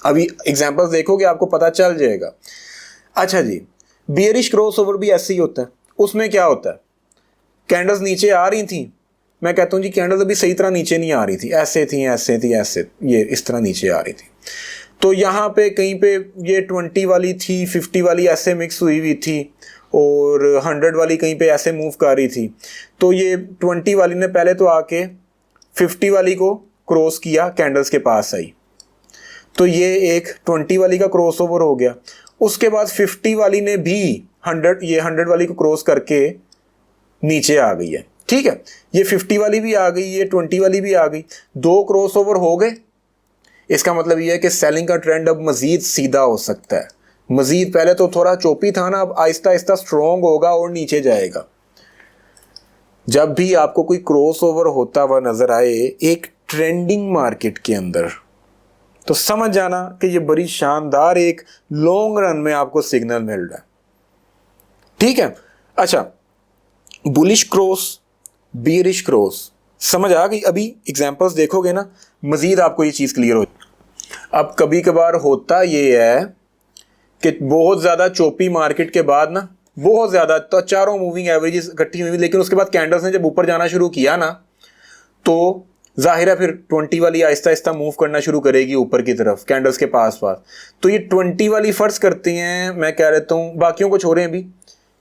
अभी एग्जांपल्स देखोगे आपको पता चल जाएगा। अच्छा जी, बियरिश क्रॉस ओवर भी ऐसे ही होता है। उसमें क्या होता है, कैंडल्स नीचे आ रही थी, मैं कहता हूँ जी कैंडल्स अभी सही तरह नीचे नहीं आ रही थी, ऐसे थी ऐसे थी ऐसे, ये इस तरह नीचे आ रही थी। तो यहाँ पे कहीं पे ये 20 वाली थी, 50 वाली ऐसे मिक्स हुई थी और 100 वाली कहीं पे ऐसे मूव कर रही थी। तो ये 20 वाली ने पहले तो आके 50 वाली को क्रॉस किया, कैंडल्स के पास आई, तो ये एक 20 वाली का क्रॉस ओवर हो गया। उसके बाद 50 वाली ने भी 100 वाली को क्रॉस करके नीचे आ गई है। ठीक है, ये 50 वाली भी आ गई, ये 20 वाली भी आ गई, दो क्रॉस ओवर हो गए। इसका मतलब ये है कि सेलिंग का ट्रेंड अब मजीद सीधा हो सकता है। मजीद पहले तो थोड़ा चौपी था ना, अब आहिस्ता आहिस्ता स्ट्रॉन्ग होगा और नीचे जाएगा। जब भी आपको कोई क्रॉस ओवर होता हुआ नजर आए एक ट्रेंडिंग मार्केट के अंदर, तो समझ जाना कि ये बड़ी शानदार एक लॉन्ग रन में आपको सिग्नल मिल रहा है। ठीक है, अच्छा, बुलिश क्रॉस, बियरिश क्रॉस समझ आ गई। अभी एग्जांपल्स देखोगे ना मजीद आपको ये चीज़ क्लियर हो। अब कभी कभार होता ये है कि बहुत ज़्यादा चौपी मार्केट के बाद ना, बहुत ज़्यादा, तो चारों मूविंग एवरेजेस इकट्ठी हुई, लेकिन उसके बाद कैंडल्स ने जब ऊपर जाना शुरू किया ना, तो जाहिर है फिर 20 वाली आहिस्ता आहिस्ता मूव करना शुरू करेगी ऊपर की तरफ कैंडल्स के पास पास। तो ये 20 वाली फर्ज करती हैं, मैं कह रहता हूँ बाकियों को छोड़ें अभी।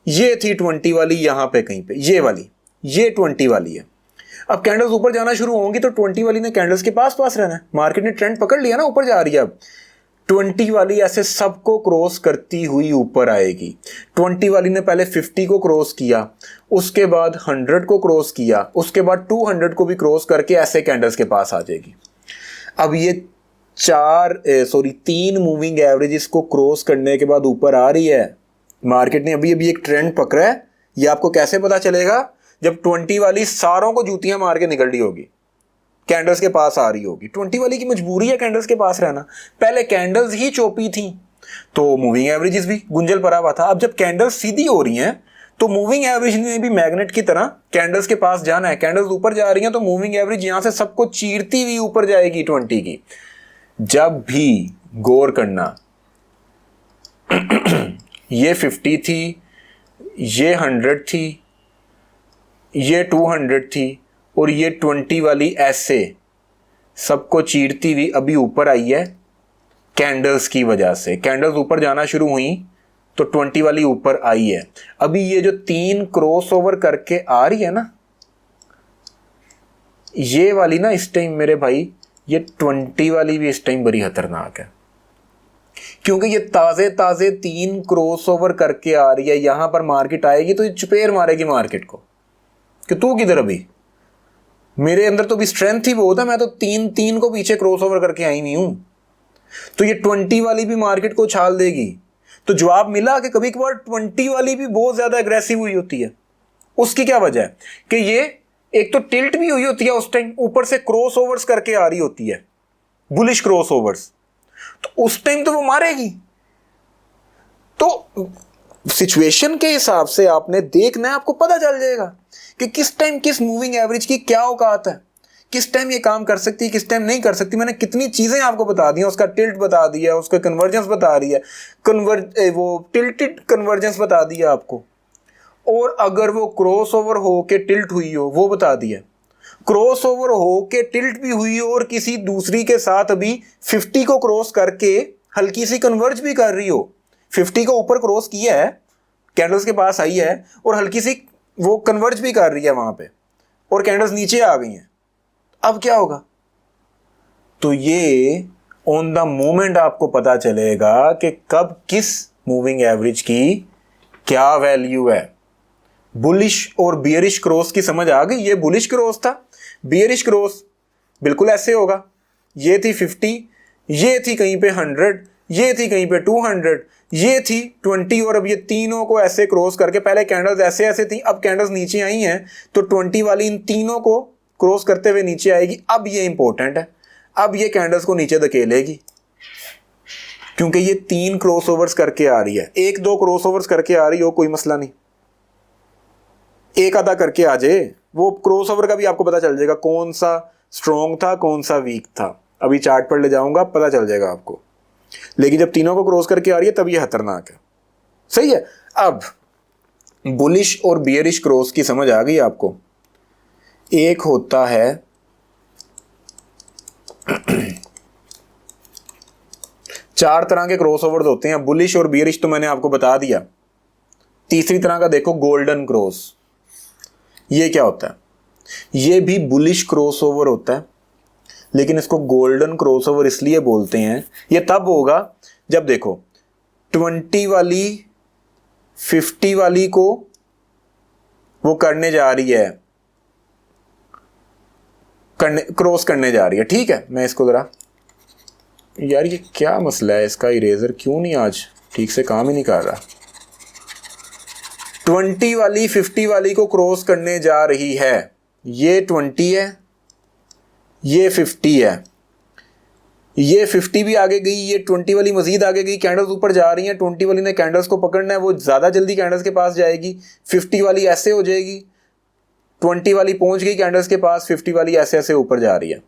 ये थी 20 वाली यहाँ पे कहीं पे, ये वाली, ये 20 वाली है। अब कैंडल्स ऊपर जाना शुरू होंगी तो 20 वाली ने कैंडल्स के पास पास रहना है। मार्केट ने ट्रेंड पकड़ लिया ना, ऊपर जा रही है। अब 20 वाली ऐसे सबको क्रॉस करती हुई ऊपर आएगी। 20 वाली ने पहले 50 को क्रॉस किया, उसके बाद 100 को क्रॉस किया, उसके बाद 200 को भी क्रॉस करके ऐसे कैंडल्स के पास आ जाएगी। अब ये तीन मूविंग एवरेजेस को क्रॉस करने के बाद ऊपर आ रही है, मार्केट ने अभी अभी एक ट्रेंड पकड़ा है। ये आपको कैसे पता चलेगा? जब 20 वाली सारों को जूतियां मार के निकल रही होगी, कैंडल्स के पास आ रही होगी। 20 वाली की मजबूरी है कैंडल्स के पास रहना। पहले कैंडल्स ही चोपी थी तो मूविंग एवरेजेस भी गुंजल भरा हुआ था। अब जब कैंडल्स सीधी हो रही हैं तो मूविंग एवरेज ने भी मैग्नेट की तरह कैंडल्स के पास जाना है। कैंडल्स ऊपर जा रही हैं तो मूविंग एवरेज यहां से सबको चीरती हुई ऊपर जाएगी 20 की। जब भी गौर करना, ये 50 थी, ये 100 थी, ये 200 थी और ये 20 वाली ऐसे सबको चीरती हुई अभी ऊपर आई है कैंडल्स की वजह से। कैंडल्स ऊपर जाना शुरू हुई तो 20 वाली ऊपर आई है। अभी ये जो 3 क्रॉस ओवर करके आ रही है ना, ये वाली ना इस टाइम मेरे भाई, ये 20 वाली भी इस टाइम बड़ी खतरनाक है, क्योंकि ये ताजे ताजे 3 क्रॉस ओवर करके आ रही है। यहां पर मार्केट आएगी तो ये चुपेर मारेगी मार्केट को कि तू किधर, अभी मेरे अंदर तो भी स्ट्रेंथ ही बहुत है, मैं तो 3 को पीछे क्रॉस ओवर करके आई नहीं हूं। तो ये 20 वाली भी मार्केट को उछाल देगी। तो जवाब मिला कि कभी कभार 20 वाली भी बहुत ज्यादा एग्रेसिव हुई होती है। उसकी क्या वजह है कि ये एक तो टिल्ट भी हुई होती है उस टाइम, ऊपर से क्रॉस ओवर्स करके आ रही होती है, बुलिश क्रॉस ओवर्स, तो उस टाइम तो वो मारेगी। तो सिचुएशन के हिसाब से आपने देखना है, आपको पता चल जाएगा कि किस टाइम किस मूविंग एवरेज की क्या औकात है, किस टाइम ये काम कर सकती है, किस टाइम नहीं कर सकती। मैंने कितनी चीजें आपको बता दी हैं, उसका टिल्ट बता दिया, उसका कन्वर्जेंस बता रही है, वो टिल्टेड कन्वर्जेंस बता दिया आपको, और अगर वो क्रॉस ओवर हो के टिल्ट हुई हो वो बता दिया, क्रॉस ओवर हो के टिल्ट भी हुई हो और किसी दूसरी के साथ अभी 50 को क्रॉस करके हल्की सी कन्वर्ज भी कर रही हो, 50 को ऊपर क्रॉस किया है, कैंडल्स के पास आई है और हल्की सी वो कन्वर्ज भी कर रही है वहां पे, और कैंडल्स नीचे आ गई हैं, अब क्या होगा? तो ये ऑन द मोमेंट आपको पता चलेगा कि कब किस मूविंग एवरेज की क्या वैल्यू है। बुलिश और बियरिश क्रॉस की समझ आ गई? ये बुलिश क्रॉस था, बियरिश क्रॉस बिल्कुल ऐसे होगा। ये थी 50, ये थी कहीं पे 100, ये थी कहीं पे 200, ये थी 20, और अब ये तीनों को ऐसे क्रॉस करके, पहले कैंडल्स ऐसे ऐसे थी, अब कैंडल्स नीचे आई हैं तो 20 वाली इन तीनों को क्रॉस करते हुए नीचे आएगी। अब ये इंपॉर्टेंट है, अब ये कैंडल्स को नीचे धकेलेगी, क्योंकि ये 3 क्रॉस ओवर्स करके आ रही है। 1-2 क्रॉस ओवर्स करके आ रही हो कोई मसला नहीं, एक आधा करके आ जाए, वो क्रॉस ओवर का भी आपको पता चल जाएगा कौन सा स्ट्रॉन्ग था कौन सा वीक था। अभी चार्ट पर ले जाऊंगा, पता चल जाएगा आपको। लेकिन जब तीनों को क्रॉस करके आ रही है तब ये खतरनाक है। सही है। अब बुलिश और बियरिश क्रॉस की समझ आ गई आपको। एक होता है चार तरह के क्रॉस ओवर्स होते हैं, बुलिश और बियरिश तो मैंने आपको बता दिया। तीसरी तरह का देखो, गोल्डन क्रॉस। ये क्या होता है? ये भी बुलिश क्रॉस ओवर होता है, लेकिन इसको गोल्डन क्रॉस ओवर इसलिए बोलते हैं, ये तब होगा जब देखो 20 वाली 50 वाली को वो करने जा रही है, क्रॉस करने जा रही है। ठीक है, मैं इसको जरा, यार ये क्या मसला है इसका, इरेजर क्यों नहीं आज ठीक से काम ही नहीं कर रहा। 20 वाली 50 वाली को क्रॉस करने जा रही है, ये 20 है, ये 50 है, ये 50 भी आगे गई, ये 20 वाली मजीद आगे गई, कैंडल्स ऊपर जा रही हैं। 20 वाली ने कैंडल्स को पकड़ना है, वो ज़्यादा जल्दी कैंडल्स के पास जाएगी। 50 वाली ऐसे हो जाएगी, 20 वाली पहुंच गई कैंडल्स के पास, 50 वाली ऐसे ऐसे ऊपर जा रही है।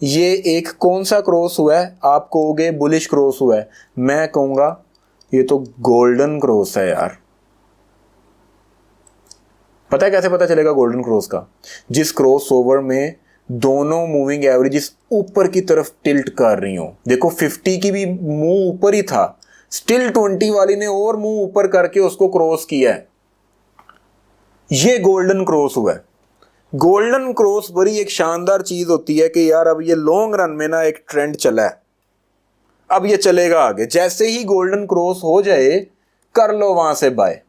ये एक कौन सा क्रॉस हुआ है? आप कहोगे बुलिश क्रॉस हुआ है, मैं कहूँगा ये तो गोल्डन क्रॉस है यार। पता है कैसे पता चलेगा गोल्डन क्रॉस का? जिस क्रॉस ओवर में दोनों मूविंग एवरेजेस ऊपर की तरफ टिल्ट कर रही हो। देखो 50 की भी मुंह ऊपर ही था, स्टिल 20 वाली ने और मुंह ऊपर करके उसको क्रॉस किया है, ये गोल्डन क्रॉस हुआ है। गोल्डन क्रॉस बड़ी एक शानदार चीज होती है कि यार अब ये लॉन्ग रन में ना एक ट्रेंड चला है, अब ये चलेगा आगे। जैसे ही गोल्डन क्रॉस हो जाए कर लो वहां से बाय।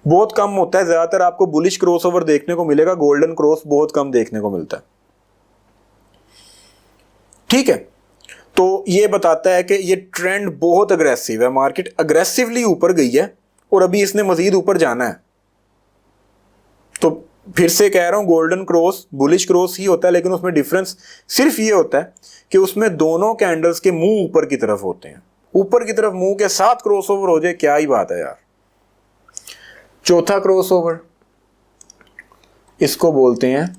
बहुत कम होता है, ज्यादातर आपको बुलिश क्रॉस ओवर देखने को मिलेगा, गोल्डन क्रॉस बहुत कम देखने को मिलता है। ठीक है, तो ये बताता है कि ये ट्रेंड बहुत अग्रेसिव है, मार्केट अग्रेसिवली ऊपर गई है और अभी इसने मजीद ऊपर जाना है। तो फिर से कह रहा हूं, गोल्डन क्रॉस बुलिश क्रॉस ही होता है, लेकिन उसमें डिफरेंस सिर्फ ये होता है कि उसमें दोनों कैंडल्स के मुंह ऊपर की तरफ होते हैं। ऊपर की तरफ मुंह के साथ क्रॉसओवर हो जाए, क्या ही बात है यार। चौथा क्रॉसओवर, इसको बोलते हैं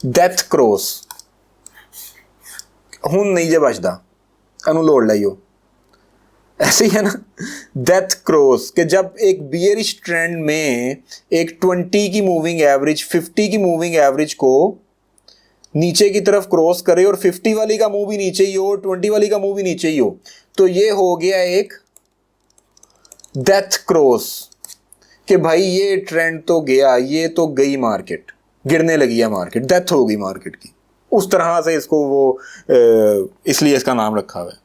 डेथ क्रॉस। हूं नहीं जे बचदा अनु लोड़ लाइयो, ऐसे ही है ना, डेथ क्रॉस के जब एक बियरिश ट्रेंड में एक 20 की मूविंग एवरेज 50 की मूविंग एवरेज को नीचे की तरफ क्रॉस करे और 50 वाली का मुंह भी नीचे ही हो और 20 वाली का मुंह भी नीचे ही हो, तो ये हो गया एक डेथ क्रॉस कि भाई ये ट्रेंड तो गया, ये तो गई, मार्केट गिरने लगी है, मार्केट डेथ हो गई मार्केट की। उस तरह से इसको वो इसलिए इसका नाम रखा हुआ है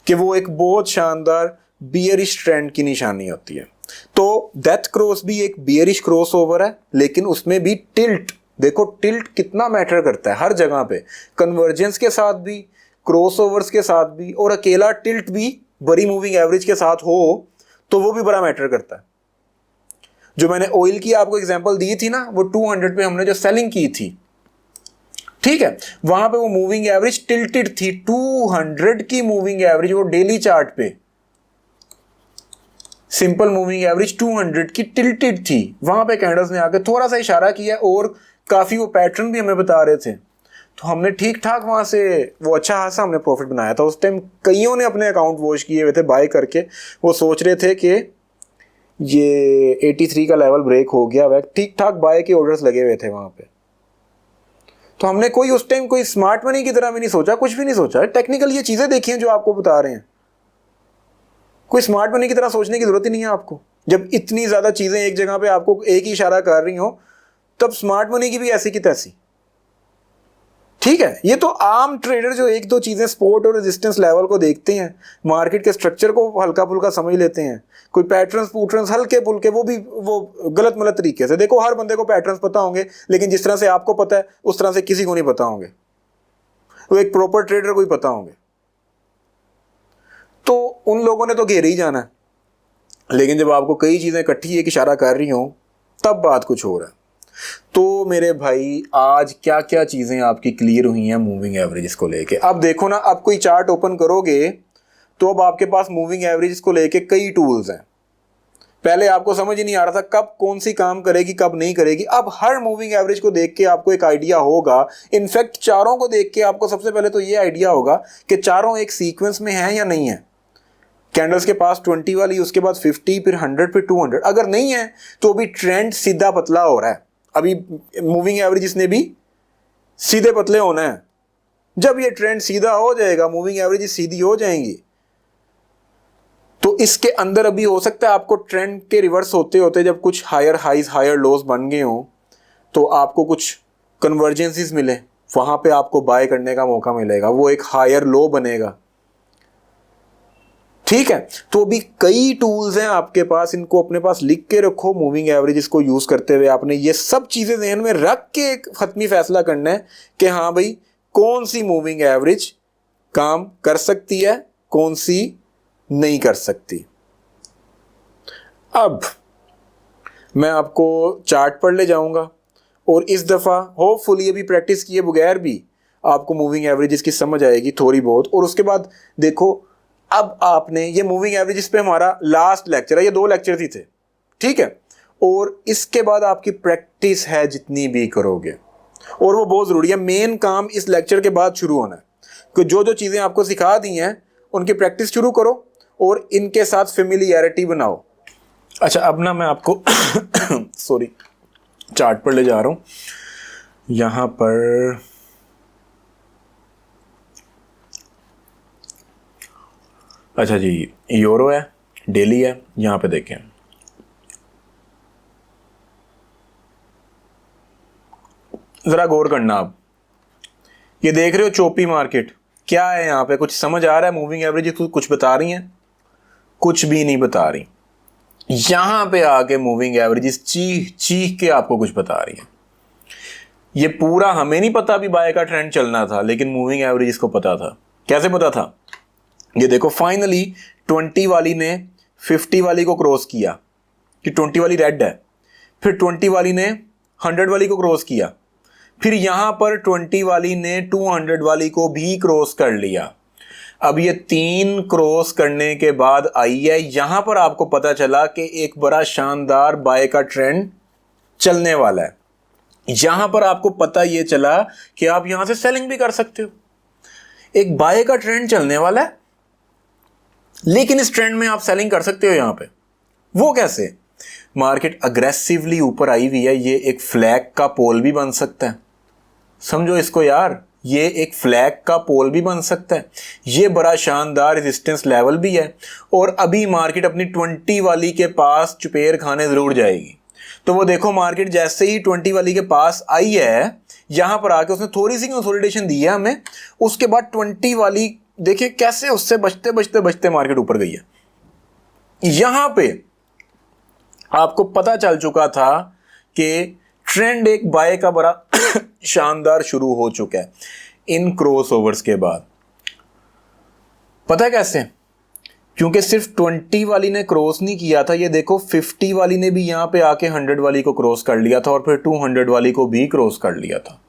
कि वो एक बहुत शानदार बियरिश ट्रेंड की निशानी होती है। तो डेथ क्रॉस भी एक बियरिश क्रॉस ओवर है, लेकिन उसमें भी टिल्ट, देखो टिल्ट कितना मैटर करता है हर जगह पे, कन्वर्जेंस के साथ भी, क्रॉस ओवर्स के साथ भी, और अकेला टिल्ट भी बड़ी मूविंग एवरेज के साथ हो तो वो भी बड़ा मैटर करता है। जो मैंने ऑयल की आपको एग्जांपल दी थी ना, वो 200 पे हमने जो सेलिंग की थी, ठीक है, वहां पे वो मूविंग एवरेज टिल्टेड थी, 200 की मूविंग एवरेज, वो डेली चार्ट पे सिंपल मूविंग एवरेज 200 की टिल्टेड थी। वहां पे कैंडल्स ने आके थोड़ा सा इशारा किया और काफी वो पैटर्न भी हमें बता रहे थे, तो हमने ठीक ठाक वहां से वो अच्छा खासा हमने प्रॉफिट बनाया था। उस टाइम कईयों ने अपने अकाउंट वॉश किए हुए थे बाय करके, वो सोच रहे थे कि ये 83 का लेवल ब्रेक हो गया वह, ठीक ठाक बाय के ऑर्डर्स लगे हुए थे वहां पे। तो हमने कोई उस टाइम कोई स्मार्ट मनी की तरह भी नहीं सोचा, कुछ भी नहीं सोचा, टेक्निकल ये चीजें देखी हैं जो आपको बता रहे हैं, कोई स्मार्ट मनी की तरह सोचने की जरूरत ही नहीं है आपको। जब इतनी ज्यादा चीजें एक जगह पे आपको एक ही इशारा कर रही हो, तब स्मार्ट मनी की भी ऐसी की तैसी, ठीक है। ये तो आम ट्रेडर जो एक दो चीजें सपोर्ट और रेजिस्टेंस लेवल को देखते हैं, मार्केट के स्ट्रक्चर को हल्का फुल्का समझ लेते हैं, कोई पैटर्न्स पूटर्न्स हल्के फुल्के, वो भी वो गलत मलत तरीके से। देखो हर बंदे को पैटर्न्स पता होंगे, लेकिन जिस तरह से आपको पता है उस तरह से किसी को नहीं पता होंगे, वो एक प्रॉपर ट्रेडर को ही पता होंगे। तो उन लोगों ने तो घेरे ही जाना है, लेकिन जब आपको कई चीजें इकट्ठी एक इशारा कर रही हो, तब बात कुछ हो रहा है। तो मेरे भाई आज क्या क्या चीजें आपकी क्लियर हुई हैं मूविंग एवरेजेस को लेके। अब देखो ना, अब कोई चार्ट ओपन करोगे तो अब आपके पास मूविंग एवरेजेस को लेके कई टूल्स हैं। पहले आपको समझ ही नहीं आ रहा था कब कौन सी काम करेगी कब नहीं करेगी, अब हर मूविंग एवरेज को देख के आपको एक आइडिया होगा। इनफैक्ट चारों को देख के आपको सबसे पहले तो ये आइडिया होगा कि चारों एक सीक्वेंस में हैं या नहीं है। कैंडल्स के पास 20 वाली, उसके बाद 50, फिर 100, फिर 200। अगर नहीं है तो अभी ट्रेंड सीधा पतला हो रहा है, अभी मूविंग एवरेजेस ने भी सीधे पतले होना है। जब ये ट्रेंड सीधा हो जाएगा, मूविंग एवरेजेस सीधी हो जाएंगी, तो इसके अंदर अभी हो सकता है आपको ट्रेंड के रिवर्स होते होते जब कुछ हायर हाइज हायर लोस बन गए हो, तो आपको कुछ कन्वर्जेंसीज मिले, वहां पे आपको बाय करने का मौका मिलेगा, वो एक हायर लो बनेगा, ठीक है। तो अभी कई टूल्स हैं आपके पास, इनको अपने पास लिख के रखो। मूविंग एवरेजेस को यूज करते हुए आपने ये सब चीजें ध्यान में रख के एक खत्मी फैसला करना है कि हाँ भाई कौन सी मूविंग एवरेज काम कर सकती है, कौन सी नहीं कर सकती। अब मैं आपको चार्ट पर ले जाऊंगा और इस दफा होपफुली अभी प्रैक्टिस किए बगैर भी आपको मूविंग एवरेजेस की समझ आएगी थोड़ी बहुत। और उसके बाद देखो, अब आपने ये मूविंग एवरेजेस पे हमारा लास्ट लेक्चर है, ये 2 लेक्चर ही थे, ठीक है। और इसके बाद आपकी प्रैक्टिस है जितनी भी करोगे, और वो बहुत ज़रूरी है। मेन काम इस लेक्चर के बाद शुरू होना है कि जो जो चीज़ें आपको सिखा दी हैं उनकी प्रैक्टिस शुरू करो और इनके साथ फेमिलियरिटी बनाओ। अच्छा, अब ना मैं आपको सॉरी चार्ट पर ले जा रहा हूँ। यहाँ पर अच्छा जी, यूरो है, डेली है, यहाँ पे देखें ज़रा गौर करना। आप ये देख रहे हो चोपी मार्केट, क्या है यहाँ पे, कुछ समझ आ रहा है? मूविंग एवरेज कुछ बता रही हैं? कुछ भी नहीं बता रही। यहाँ पे आके मूविंग एवरेजेस चीख चीख के आपको कुछ बता रही है। ये पूरा हमें नहीं पता अभी बाय का ट्रेंड चलना था, लेकिन मूविंग एवरेज इसको पता था। कैसे पता था? ये देखो फाइनली 20 वाली ने 50 वाली को क्रॉस किया कि 20 वाली रेड है, फिर 20 वाली ने 100 वाली को क्रॉस किया, फिर यहां पर 20 वाली ने 200 वाली को भी क्रॉस कर लिया। अब ये 3 क्रॉस करने के बाद आई है, यहां पर आपको पता चला कि एक बड़ा शानदार बाय का ट्रेंड चलने वाला है। यहां पर आपको पता ये चला कि आप यहां से सेलिंग भी कर सकते हो। एक बाय का ट्रेंड चलने वाला है, लेकिन इस ट्रेंड में आप सेलिंग कर सकते हो यहां पे। वो कैसे? मार्केट अग्रेसिवली ऊपर आई हुई है, ये एक फ्लैग का पोल भी बन सकता है। समझो इसको यार, ये एक फ्लैग का पोल भी बन सकता है, ये बड़ा शानदार रेजिस्टेंस लेवल भी है। और अभी मार्केट अपनी 20 वाली के पास चुपेर खाने जरूर जाएगी। तो वो देखो मार्केट जैसे ही 20 वाली के पास आई है, यहां पर आके उसने थोड़ी सी कंसोलिडेशन दी है हमें, उसके बाद 20 वाली देखिए कैसे उससे बचते बचते बचते मार्केट ऊपर गई है। यहां पे आपको पता चल चुका था कि ट्रेंड एक बाय का बड़ा शानदार शुरू हो चुका है इन क्रॉसओवर्स के बाद। पता है कैसे? क्योंकि सिर्फ 20 वाली ने क्रॉस नहीं किया था, ये देखो 50 वाली ने भी यहां पे आके 100 वाली को क्रॉस कर लिया था और फिर 200 वाली को भी क्रॉस कर लिया था।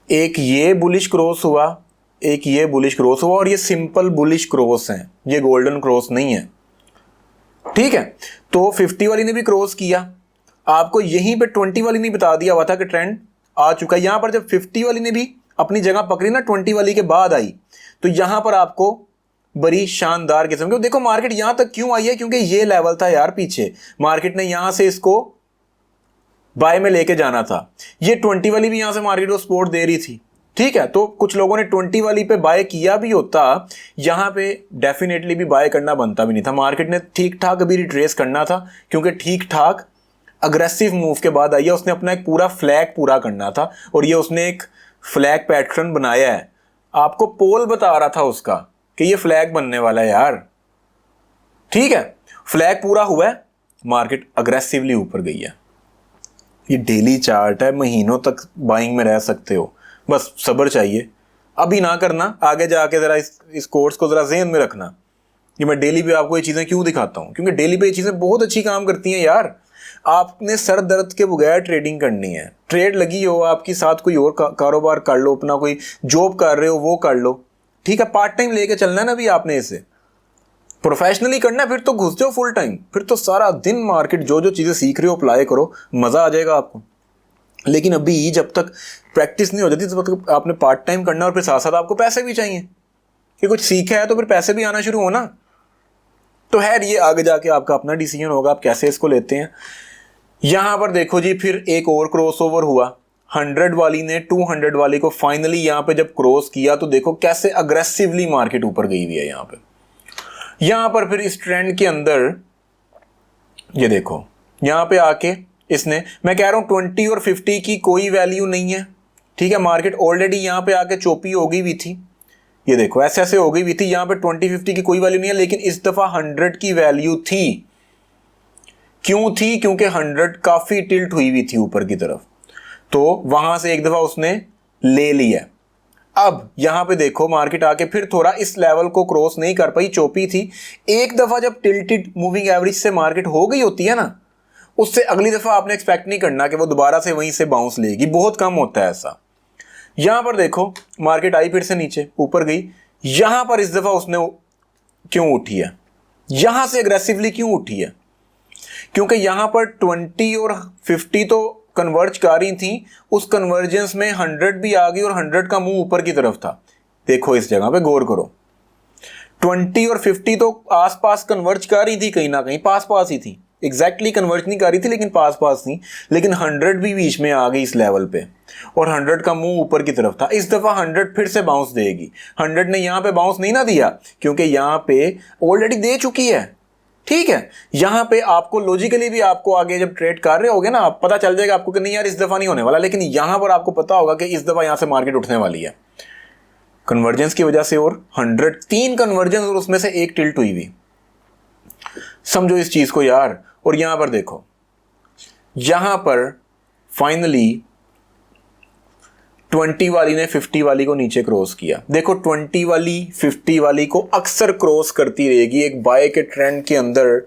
एक ये बुलिश क्रॉस हुआ, एक ये बुलिश क्रॉस हुआ, और ये सिंपल बुलिश क्रॉस है, ये गोल्डन क्रॉस नहीं है। ठीक है, तो 50 वाली ने भी क्रॉस किया, आपको यहीं पे 20 वाली ने बता दिया हुआ था कि ट्रेंड आ चुका है। यहां पर जब 50 वाली ने भी अपनी जगह पकड़ी ना, 20 वाली के बाद आई, तो यहां पर आपको बड़ी शानदार किस्म की देखो मार्केट यहां तक क्यों आई है, क्योंकि ये लेवल था यार पीछे, मार्केट ने यहां से इसको बाय में लेके जाना था। ये 20 वाली भी यहां से मार्केट को सपोर्ट दे रही थी। ठीक है, तो कुछ लोगों ने 20 वाली पे बाय किया भी होता, यहां पे डेफिनेटली भी बाय करना बनता भी नहीं था। मार्केट ने ठीक ठाक अभी रिट्रेस करना था, क्योंकि ठीक ठाक अग्रेसिव मूव के बाद आई है, उसने अपना एक पूरा फ्लैग पूरा करना था, और ये उसने एक फ्लैग पैटर्न बनाया है। आपको पोल बता रहा था उसका कि ये फ्लैग बनने वाला है यार। ठीक है, फ्लैग पूरा हुआ है, मार्केट अग्रेसिवली ऊपर गई है। ये डेली चार्ट है, महीनों तक बाइंग में रह सकते हो, बस सब्र चाहिए। अभी ना करना, आगे जाके जरा इस कोर्स को जरा ज़हन में रखना कि मैं डेली पे आपको ये चीज़ें क्यों दिखाता हूँ, क्योंकि डेली पे ये चीज़ें बहुत अच्छी काम करती हैं यार। आपने सर दर्द के बगैर ट्रेडिंग करनी है। ट्रेड लगी हो आपकी, साथ कोई और कारोबार कर लो, अपना कोई जॉब कर रहे हो वो कर लो। ठीक है, पार्ट टाइम लेके चलना है ना भी आपने, इसे प्रोफेशनली करना है, फिर तो घुस जाओ फुल टाइम, फिर तो सारा दिन मार्केट जो जो चीज़ें सीख रहे हो अप्लाई करो, मज़ा आ जाएगा आपको। लेकिन अभी जब तक प्रैक्टिस नहीं हो जाती तब तक आपने पार्ट टाइम करना, और फिर साथ साथ आपको पैसे भी चाहिए कि कुछ सीखा है तो फिर पैसे भी आना शुरू होना। तो खैर ये आगे जाके आपका अपना डिसीजन होगा आप कैसे इसको लेते हैं। यहां पर देखो जी, फिर एक और क्रॉसओवर हुआ, 100 वाली ने 200 वाली को फाइनली यहां पे जब क्रॉस किया, तो देखो कैसे अग्रेसिवली मार्केट ऊपर गई हुई है। यहां पर फिर इस ट्रेंड के अंदर ये देखो, यहां पे आके इसने, मैं कह रहा हूं 20 और 50 की कोई वैल्यू नहीं है। ठीक है, मार्केट ऑलरेडी यहां पे आके चोपी हो गई हुई थी, ये देखो ऐसे ऐसे हो गई हुई थी। यहां पे 20-50 की कोई वैल्यू नहीं है, लेकिन इस दफा 100 की वैल्यू थी। क्यों थी? क्योंकि 100 काफी टिल्ट हुई हुई थी ऊपर की तरफ, तो वहां से एक दफा उसने ले लिया। अब यहां पे देखो मार्केट आके फिर थोड़ा इस लेवल को क्रॉस नहीं कर पाई, चोपी थी। एक दफा जब टिल्टेड मूविंग एवरेज से मार्केट हो गई होती है ना, उससे अगली दफा आपने एक्सपेक्ट नहीं करना कि वो दोबारा से वहीं से बाउंस लेगी, बहुत कम होता है ऐसा। यहां पर देखो मार्केट आई फिर से नीचे, ऊपर गई। यहां पर इस दफा उसने क्यों उठी है, यहां से अग्रेसिवली क्यों उठी है? क्योंकि यहां पर 20 और 50 तो कन्वर्ज कर रही थी, उस कन्वर्जेंस में 100 भी आ गई और 100 का मुंह ऊपर की तरफ था। देखो इस जगह पे गौर करो, 20 और 50 तो आसपास कन्वर्ज कर रही थी, कहीं ना कहीं पास पास ही थी, एग्जैक्टली कन्वर्ज नहीं कर रही थी लेकिन पास पास थी। लेकिन 100 भी बीच में आ गई इस लेवल पे, और 100 का मुंह ऊपर की तरफ था। इस दफा 100 फिर से बाउंस देगी। 100 ने यहां पे बाउंस नहीं ना दिया, क्योंकि यहां पे ऑलरेडी दे चुकी है। ठीक है, यहां पे आपको लॉजिकली भी आपको आगे जब ट्रेड कर रहे होगे ना, आप पता चल जाएगा आपको कि नहीं यार इस दफा नहीं होने वाला, लेकिन यहां पर आपको पता होगा कि इस दफा यहां से मार्केट उठने वाली है कन्वर्जेंस की वजह से। और 100 3 कन्वर्जेंस और उसमें से एक टिल्ट हुई हुई, समझो इस चीज को यार। और यहां पर देखो, यहां पर फाइनली 20 वाली ने 50 वाली को नीचे क्रॉस किया। देखो 20 वाली 50 वाली को अक्सर क्रॉस करती रहेगी। एक बाय के ट्रेंड के अंदर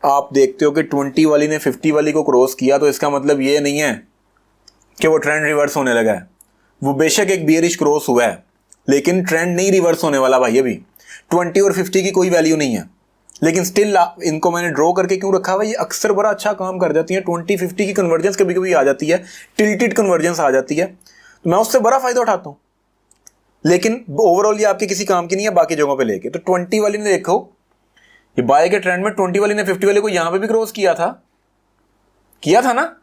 आप देखते हो कि 20 वाली ने 50 वाली को क्रॉस किया, तो इसका मतलब ये नहीं है कि वो ट्रेंड रिवर्स होने लगा है। वो बेशक एक बियरिश क्रॉस हुआ है, लेकिन ट्रेंड नहीं रिवर्स होने वाला भाई। अभी 20 और 50 की कोई वैल्यू नहीं है, लेकिन स्टिल इनको मैंने ड्रॉ करके क्यों रखा हुआ है, ये अक्सर बड़ा अच्छा काम कर जाती है। 20-50 की कन्वर्जेंस कभी कभी आ जाती है, टिल्टेड कन्वर्जेंस आ जाती है, तो मैं उससे बड़ा फायदा उठाता हूँ, लेकिन ओवरऑल ये आपके किसी काम की नहीं है बाकी जगहों पे लेके। तो 20 वाली ने देखो, ये बाय के ट्रेंड में 20 वाली ने 50 वाले को यहां पे भी क्रॉस किया था ना।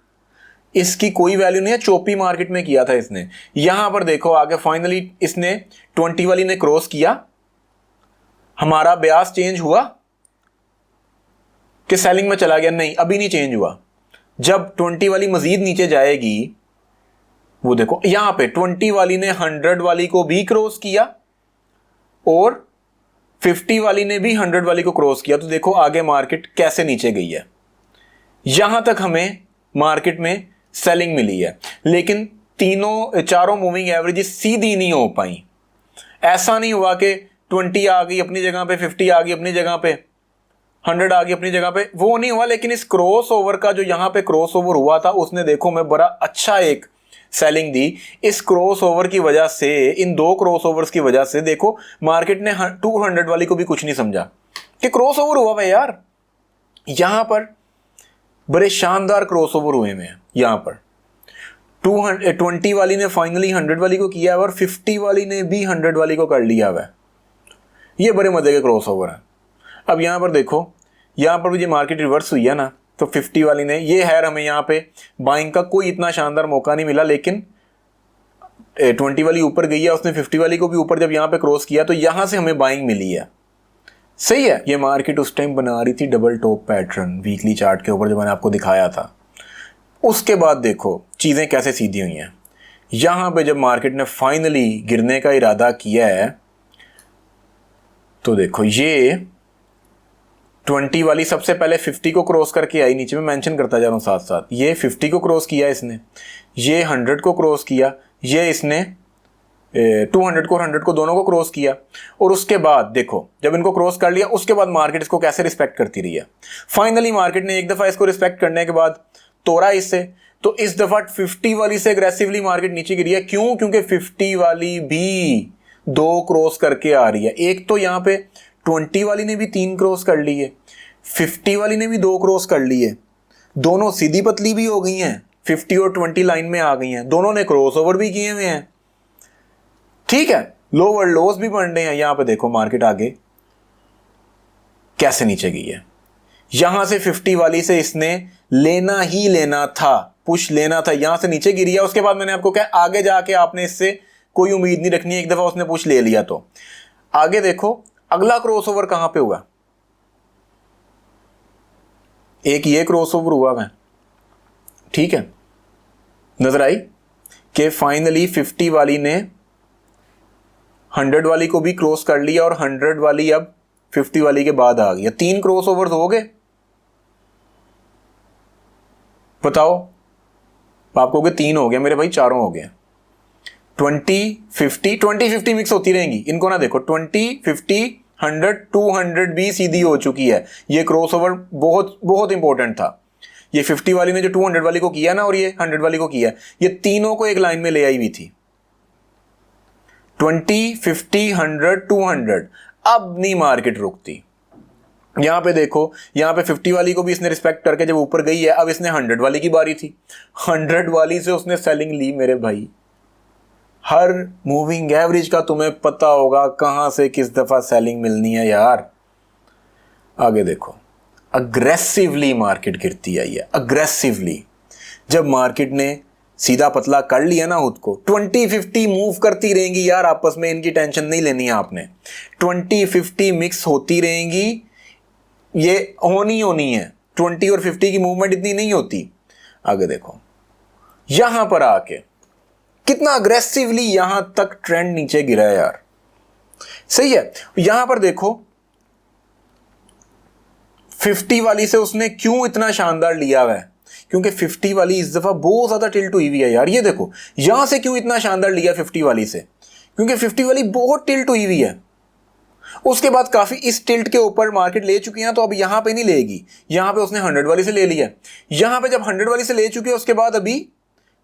इसकी कोई वैल्यू नहीं है, चोपी मार्केट में किया था इसने। यहां पर देखो आगे फाइनली इसने 20 वाली ने क्रॉस किया, हमारा ब्यास चेंज हुआ कि सेलिंग में चला गया? नहीं, अभी नहीं चेंज हुआ। जब 20 वाली मजीद नीचे जाएगी, वो देखो यहां पे 20 वाली ने 100 वाली को भी क्रॉस किया और 50 वाली ने भी 100 वाली को क्रॉस किया। तो देखो आगे मार्केट कैसे नीचे गई है। यहां तक हमें मार्केट में सेलिंग मिली है, लेकिन चारों मूविंग एवरेज सीधी नहीं हो पाई। ऐसा नहीं हुआ कि 20 आ गई अपनी जगह पे, 50 आ गई अपनी जगह पे, 100 आ गई अपनी जगह पे, वो नहीं हुआ। लेकिन इस क्रॉस ओवर का जो यहां पे क्रॉस ओवर हुआ था, उसने देखो मैं बड़ा अच्छा एक सेलिंग दी। इस क्रॉस ओवर की वजह से, इन दो क्रॉस ओवर्स की वजह से देखो मार्केट ने 200 वाली को भी कुछ नहीं समझा कि क्रॉस ओवर हुआ है यार। यहां पर बड़े शानदार क्रॉस ओवर हुए हैं। यहां पर 20 वाली ने फाइनली 100 वाली को किया है और 50 वाली ने भी 100 वाली को कर लिया हुआ है। ये बड़े मजे के क्रॉस ओवर है। अब यहां पर देखो, यहां पर मुझे मार्केट रिवर्स हुई है ना, तो 50 वाली ने, ये है हमें यहाँ पे बाइंग का कोई इतना शानदार मौका नहीं मिला, लेकिन 20 वाली ऊपर गई है, उसने 50 वाली को भी ऊपर जब यहाँ पे क्रॉस किया तो यहाँ से हमें बाइंग मिली है। सही है। ये मार्केट उस टाइम बना रही थी double top pattern weekly chart के ऊपर, जो मैंने आपको दिखाया था। उसके बाद देखो चीज़ें कैसे सीधी हुई हैं। यहाँ पे जब मार्केट ने फाइनली गिरने का इरादा किया है, तो देखो ये 20 वाली सबसे पहले 50 को क्रॉस करके आई, नीचे में मेंशन करता जा रहा हूँ साथ साथ। ये 50 को क्रॉस किया इसने, ये 100 को क्रॉस किया, ये इसने 200 को 100 को दोनों को क्रॉस किया। और उसके बाद देखो जब इनको क्रॉस कर लिया, उसके बाद मार्केट इसको कैसे रिस्पेक्ट करती रही है। फाइनली मार्केट ने एक दफ़ा इसको रिस्पेक्ट करने के बाद तोड़ा इससे, तो इस दफ़ा 50 वाली से एग्रेसिवली मार्केट नीचे गिरी है। क्यों? क्योंकि 50 वाली भी दो क्रॉस करके आ रही है। एक तो यहाँ पे 20 वाली ने भी 3 क्रॉस कर ली है, 50 वाली ने भी 2 क्रॉस कर ली है, दोनों सीधी पतली भी हो गई हैं, 50 और 20 लाइन में आ गई हैं, दोनों ने क्रॉस ओवर भी किए हुए हैं। ठीक है, लोअर लोस भी बन रहे हैं। यहां पे देखो मार्केट आगे कैसे नीचे गई है। यहां से 50 वाली से इसने लेना ही लेना था, पुश लेना था, यहां से नीचे गिरी है। उसके बाद मैंने आपको कहा आगे जाके आपने इससे कोई उम्मीद नहीं रखनी है, एक दफा उसने पुश ले लिया तो। आगे देखो अगला क्रॉस ओवर कहां पे हुआ, एक ये क्रॉस ओवर हुआ है। ठीक है, नजर आई कि फाइनली 50 वाली ने 100 वाली को भी क्रॉस कर लिया और 100 वाली अब 50 वाली के बाद आ गई। 3 क्रॉस ओवर हो गए। बताओ, आप कहोगे 3 हो गया मेरे भाई, 4 हो गए। 20-50 मिक्स होती रहेंगी इनको ना। देखो 20, 50, 100, 200 भी सीधी हो चुकी है। ये क्रॉस ओवर बहुत बहुत इंपॉर्टेंट था। ये 50 वाली ने जो 200 वाली को किया ना, और ये 100 वाली को किया, ये तीनों को एक लाइन में ले आई हुई थी। 20, 50, 100, 200। अब नहीं मार्केट रुकती। यहां पे देखो, यहां पे 50 वाली को भी इसने रिस्पेक्ट करके जब ऊपर गई है, अब इसने 100 वाली की बारी थी, 100 वाली से उसने सेलिंग ली मेरे भाई। हर मूविंग एवरेज का तुम्हें पता होगा कहां से किस दफा सेलिंग मिलनी है यार। आगे देखो अग्रेसिवली मार्केट गिरती आई है, अग्रेसिवली। जब मार्केट ने सीधा पतला कर लिया ना खुद को, 20-50 मूव करती रहेंगी यार आपस में, इनकी टेंशन नहीं लेनी है आपने। 20-50 मिक्स होती रहेंगी, ये होनी है। 20 और 50 की मूवमेंट इतनी नहीं होती। आगे देखो यहां पर आके कितना अग्रेसिवली यहां तक ट्रेंड नीचे गिरा है यार। सही है। यहां पर देखो 50 वाली से उसने क्यों इतना शानदार लिया हुआ है, क्योंकि 50 वाली इस दफ़ा बहुत ज़्यादा टिल्ट हुई हुई है यार। ये देखो यहाँ से क्यों इतना शानदार लिया 50 वाली से, क्योंकि 50 वाली बहुत टिल्ट हुई हुई है। उसके बाद काफ़ी इस टिल्ट के ऊपर मार्केट ले चुकी है, तो अब यहाँ पे नहीं लेगी, यहाँ पे उसने 100 वाली से ले लिया। यहाँ पे जब 100 वाली से ले चुकी है उसके बाद अभी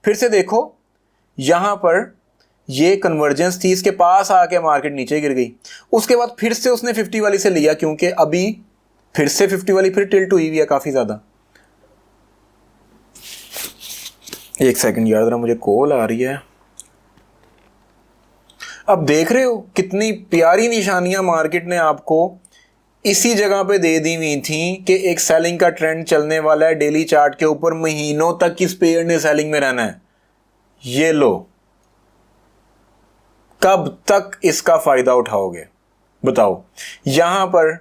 फिर से देखो यहाँ पर ये कन्वर्जेंस थी, इसके पास आके मार्केट नीचे गिर गई। उसके बाद फिर से उसने 50 वाली से लिया, क्योंकि अभी फिर से 50 वाली फिर टिल्ट हुई हुई है काफ़ी ज़्यादा। एक सेकंड यार, जरा मुझे कॉल आ रही है। अब देख रहे हो कितनी प्यारी निशानियां मार्केट ने आपको इसी जगह पे दे दी हुई थी कि एक सेलिंग का ट्रेंड चलने वाला है डेली चार्ट के ऊपर, महीनों तक किस पेयर ने सेलिंग में रहना है। ये लो, कब तक इसका फायदा उठाओगे बताओ। यहां पर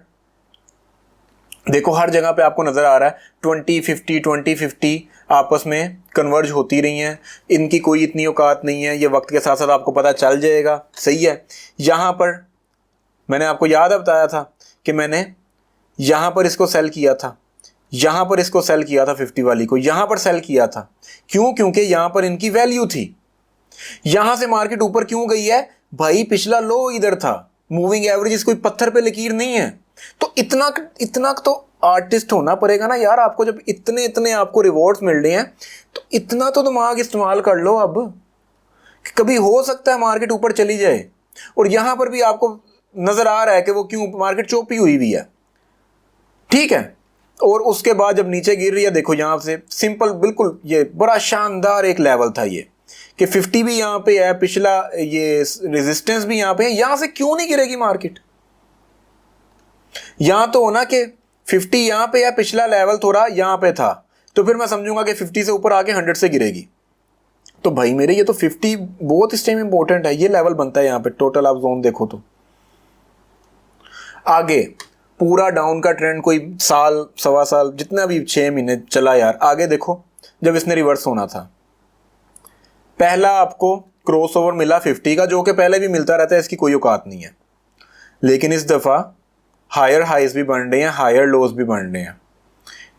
देखो हर जगह पे आपको नजर आ रहा है 20-50 आपस में कन्वर्ज होती रही हैं, इनकी कोई इतनी औकात नहीं है। ये वक्त के साथ साथ आपको पता चल जाएगा, सही है। यहाँ पर मैंने आपको याद बताया था कि मैंने यहाँ पर इसको सेल किया था, यहाँ पर इसको सेल किया था 50 वाली को, यहाँ पर सेल किया था। क्यों? क्योंकि यहाँ पर इनकी वैल्यू थी। यहाँ से मार्केट ऊपर क्यों गई है भाई? पिछला लो इधर था, मूविंग एवरेज कोई पत्थर पे लकीर नहीं है। तो इतना तो आर्टिस्ट होना पड़ेगा ना यार आपको। जब इतने आपको रिवॉर्ड्स मिल रहे हैं तो इतना तो दिमाग इस्तेमाल कर लो। अब कभी हो सकता है मार्केट ऊपर चली जाए, और यहां पर भी आपको नजर आ रहा है कि वो क्यों मार्केट चोपी हुई भी है, ठीक है। और उसके बाद जब नीचे गिर रही है, देखो यहां से सिंपल बिल्कुल ये बड़ा शानदार एक लेवल था ये कि 50 भी यहां पे है, पिछला ये रेजिस्टेंस भी यहां पे है। यहां से क्यों नहीं गिरेगी मार्केट? यहां तो होना कि 50 यहां पे है, पिछला लेवल थोड़ा यहां पे था, तो फिर मैं समझूंगा कि 50 से ऊपर आके 100 से गिरेगी। तो भाई मेरे ये तो 50 बहुत इस टाइम इंपॉर्टेंट है। ये लेवल बनता है यहां पे, टोटल आप जोन देखो तो आगे पूरा डाउन का ट्रेंड कोई साल सवा साल जितना भी 6 महीने चला यार। आगे देखो जब इसने रिवर्स होना था, पहला आपको क्रॉसओवर मिला 50 का, जो कि पहले भी मिलता रहता है, इसकी कोई औकात नहीं है। लेकिन इस दफा हायर हाइज भी बन रहे हैं, हायर लोज भी बन रहे हैं,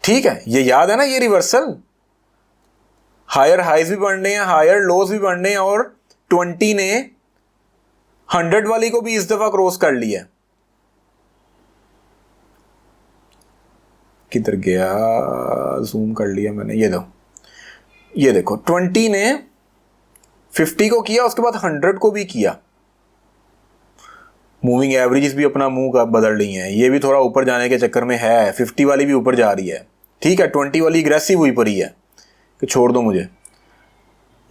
ठीक है। ये याद है ना ये रिवर्सल, हायर हाइज भी बन रहे हैं, हायर लोज भी बन रहे हैं, और 20 ने 100 वाली को भी इस दफा क्रॉस कर लिया। किधर गया? जूम कर लिया मैंने, ये देखो 20 ने 50 को किया, उसके बाद 100 को भी किया। मूविंग एवरेजेस भी अपना मुंह का बदल रही हैं, ये भी थोड़ा ऊपर जाने के चक्कर में है। 50 वाली भी ऊपर जा रही है, ठीक है। 20 वाली एग्रेसिव हुई पड़ी है कि छोड़ दो मुझे।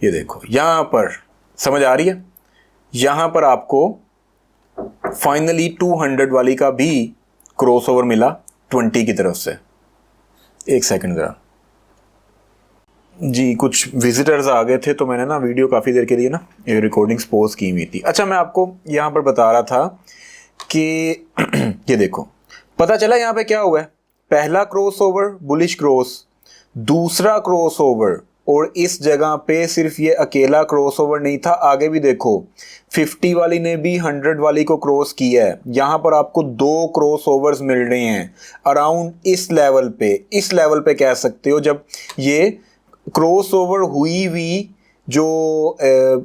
ये देखो यहां पर समझ आ रही है, यहां पर आपको फाइनली 200 वाली का भी क्रॉसओवर मिला 20 की तरफ से। एक सेकंड जरा जी, कुछ विजिटर्स आ गए थे तो मैंने ना वीडियो काफ़ी देर के लिए ना ये रिकॉर्डिंग्स पोज की हुई थी। अच्छा, मैं आपको यहाँ पर बता रहा था कि ये देखो पता चला यहाँ पे क्या हुआ है। पहला क्रॉसओवर बुलिश क्रॉस, दूसरा क्रॉसओवर, और इस जगह पे सिर्फ ये अकेला क्रॉसओवर नहीं था, आगे भी देखो 50 वाली ने भी 100 वाली को क्रॉस किया है। यहाँ पर आपको 2 क्रॉसओवर्स मिल रहे हैं अराउंड इस लेवल पे कह सकते हो। जब ये क्रॉसओवर हुई जो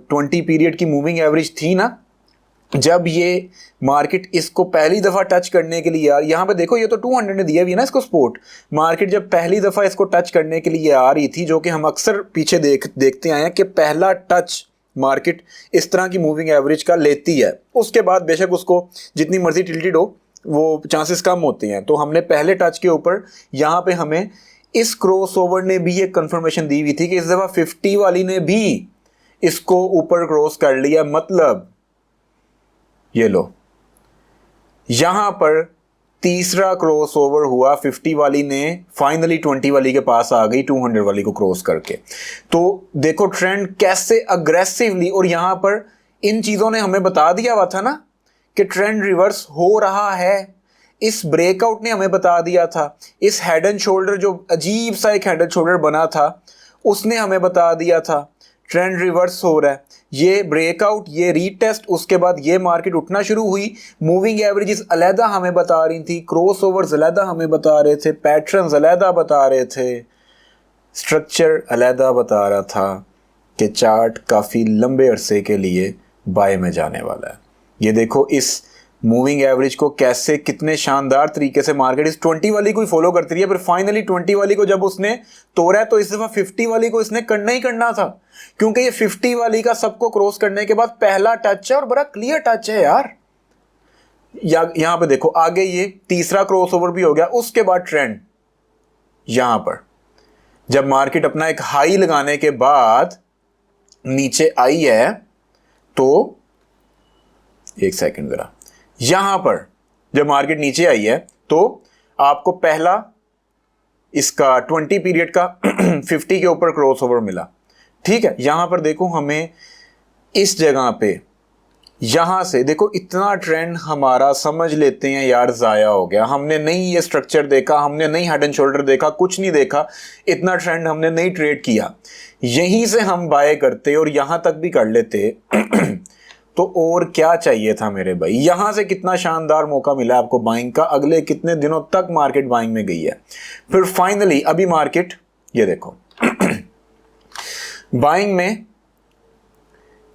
20 पीरियड की मूविंग एवरेज थी ना, जब ये मार्केट इसको पहली दफ़ा टच करने के लिए यार, यहाँ पे देखो ये तो 200 ने दिया भी है ना इसको सपोर्ट। मार्केट जब पहली दफ़ा इसको टच करने के लिए आ रही थी, जो कि हम अक्सर पीछे देखते आए हैं कि पहला टच मार्केट इस तरह की मूविंग एवरेज का लेती है, उसके बाद बेशक उसको जितनी मर्जी टिल्टेड हो वो चांसेस कम होते हैं। तो हमने पहले टच के ऊपर यहाँ पे हमें इस क्रॉसओवर ने भी एक कंफर्मेशन दी हुई थी कि इस दफ़ा 50 वाली ने भी इसको ऊपर क्रॉस कर लिया। मतलब ये लो, यहां पर तीसरा क्रॉसओवर हुआ, 50 वाली ने फाइनली 20 वाली के पास आ गई 200 वाली को क्रॉस करके। तो देखो ट्रेंड कैसे अग्रेसिवली, और यहां पर इन चीजों ने हमें बता दिया हुआ था ना कि ट्रेंड रिवर्स हो रहा है। इस ब्रेकआउट ने हमें बता दिया था, इस हेड एंड शोल्डर जो अजीब सा एक हेड एंड शोल्डर बना था उसने हमें बता दिया था ट्रेंड रिवर्स हो रहा है। ये ब्रेकआउट, ये रीटेस्ट, उसके बाद ये मार्केट उठना शुरू हुई। मूविंग एवरेजेस अलहदा हमें बता रही थी, क्रॉसओवर्स अलहदा हमें बता रहे थे, पैटर्न्स अलहदा बता रहे थे, स्ट्रक्चर अलहदा बता रहा था कि चार्ट काफ़ी लंबे अरसे के लिए बाय में जाने वाला है। ये देखो इस मूविंग एवरेज को कैसे कितने शानदार तरीके से मार्केट इस 20 वाली को ही फॉलो करती रही है, फिर फाइनली 20 वाली को जब उसने तोड़ा है तो इस दफा 50 वाली को इसने करना ही करना था, क्योंकि ये 50 वाली का सबको क्रॉस करने के बाद पहला टच है और बड़ा क्लियर टच है यार। यहां पे देखो आगे ये तीसरा क्रॉसओवर भी हो गया, उसके बाद ट्रेंड यहां पर जब मार्केट अपना एक हाई लगाने के बाद नीचे आई है तो एक सेकंड जरा, यहां पर जब मार्केट नीचे आई है तो आपको पहला इसका 20 पीरियड का 50 के ऊपर क्रॉसओवर मिला, ठीक है। यहां पर देखो हमें इस जगह पे यहां से देखो इतना ट्रेंड हमारा समझ लेते हैं यार जाया हो गया, हमने नहीं ये स्ट्रक्चर देखा, हमने नहीं हेड एंड शोल्डर देखा, कुछ नहीं देखा, इतना ट्रेंड हमने नहीं ट्रेड किया, यहीं से हम बाय करते और यहां तक भी कर लेते तो और क्या चाहिए था मेरे भाई। यहां से कितना शानदार मौका मिला आपको बाइंग का, अगले कितने दिनों तक मार्केट बाइंग में गई है, फिर फाइनली अभी मार्केट ये देखो बाइंग में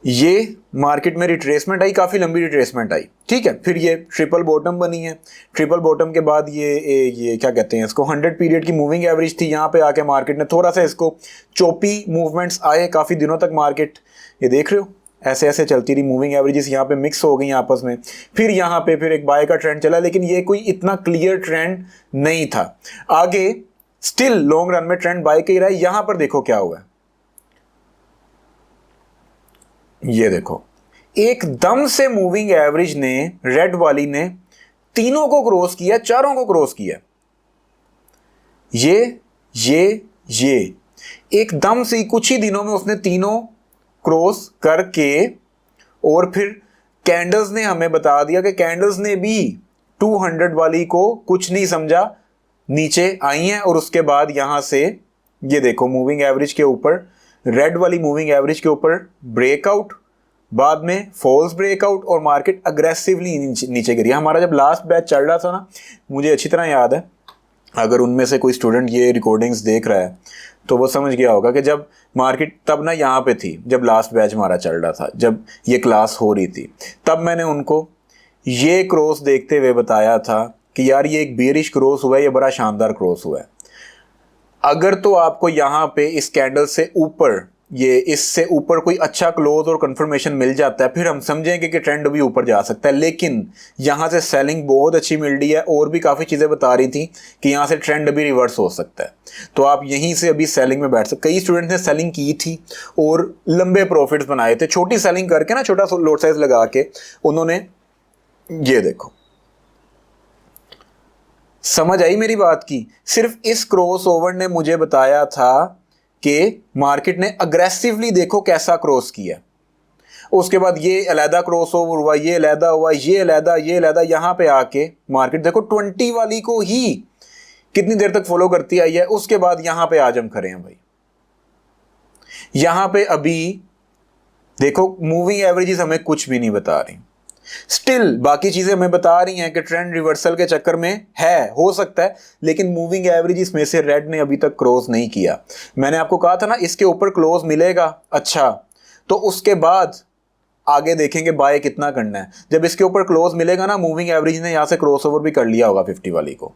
ये मार्केट में रिट्रेसमेंट आई, काफी लंबी रिट्रेसमेंट आई, ठीक है। फिर ये ट्रिपल बॉटम बनी है, ट्रिपल बॉटम के बाद ये क्या कहते हैं इसको 100 पीरियड की मूविंग एवरेज थी, यहाँ पे आके मार्केट ने थोड़ा सा इसको चोपी मूवमेंट्स आए, काफी दिनों तक मार्केट ये देख रहे हो ऐसे ऐसे चलती रही, मूविंग एवरेजेस यहाँ पे मिक्स हो गई आपस में, फिर यहाँ पे फिर एक बाय का ट्रेंड चला, लेकिन ये कोई इतना क्लियर ट्रेंड नहीं था। आगे स्टिल लॉन्ग रन में ट्रेंड बाय का ही रहा है। यहां पर देखो क्या हुआ है, ये देखो एकदम से मूविंग एवरेज ने रेड वाली ने तीनों को क्रॉस किया, चारों को क्रॉस किया, ये एकदम से कुछ ही दिनों में उसने तीनों क्रॉस करके, और फिर कैंडल्स ने हमें बता दिया कि कैंडल्स ने भी 200 वाली को कुछ नहीं समझा, नीचे आई हैं और उसके बाद यहां से ये देखो मूविंग एवरेज के ऊपर, रेड वाली मूविंग एवरेज के ऊपर ब्रेकआउट, बाद में फॉल्स ब्रेकआउट और मार्केट अग्रेसिवली नीचे गिरी। हमारा जब लास्ट बैच चल रहा था ना, मुझे अच्छी तरह याद है, अगर उनमें से कोई स्टूडेंट ये रिकॉर्डिंग्स देख रहा है तो वो समझ गया होगा कि जब मार्केट तब ना यहाँ पे थी, जब लास्ट बैच हमारा चल रहा था, जब ये क्लास हो रही थी, तब मैंने उनको ये क्रॉस देखते हुए बताया था कि यार ये एक बेरिश क्रॉस हुआ है, ये बड़ा शानदार क्रॉस हुआ है। अगर तो आपको यहाँ पे इस कैंडल से ऊपर, ये इससे ऊपर कोई अच्छा क्लोज और कंफर्मेशन मिल जाता है, फिर हम समझेंगे कि ट्रेंड भी ऊपर जा सकता है, लेकिन यहाँ से सेलिंग बहुत अच्छी मिल रही है और भी काफ़ी चीज़ें बता रही थी कि यहाँ से ट्रेंड भी रिवर्स हो सकता है, तो आप यहीं से अभी सेलिंग में बैठ सकते। कई स्टूडेंट्स ने सेलिंग की थी और लंबे प्रॉफिट्स बनाए थे, छोटी सेलिंग करके ना, छोटा लॉट साइज लगा के उन्होंने, ये देखो समझ आई मेरी बात की। सिर्फ इस क्रॉस ओवर ने मुझे बताया था कि मार्केट ने अग्रेसिवली देखो कैसा क्रॉस किया, उसके बाद ये अलहदा क्रॉस ओवर हुआ, ये अलहदा हुआ, ये अलहदा, यहां पे आके मार्केट देखो 20 वाली को ही कितनी देर तक फॉलो करती आई है, उसके बाद यहां पे आज हम खड़े हैं भाई। यहां पे अभी देखो मूविंग एवरेजेस हमें कुछ भी नहीं बता रही, स्टिल बाकी चीजें हमें बता रही हैं कि ट्रेंड रिवर्सल के चक्कर में है, हो सकता है, लेकिन मूविंग एवरेजेस में से रेड ने अभी तक क्रॉस नहीं किया। मैंने आपको कहा था ना इसके ऊपर क्लोज मिलेगा, अच्छा तो उसके बाद आगे देखेंगे बाय कितना करना है। जब इसके ऊपर क्लोज मिलेगा ना, मूविंग एवरेज ने यहां से क्रॉस ओवर भी कर लिया होगा 50 वाली को,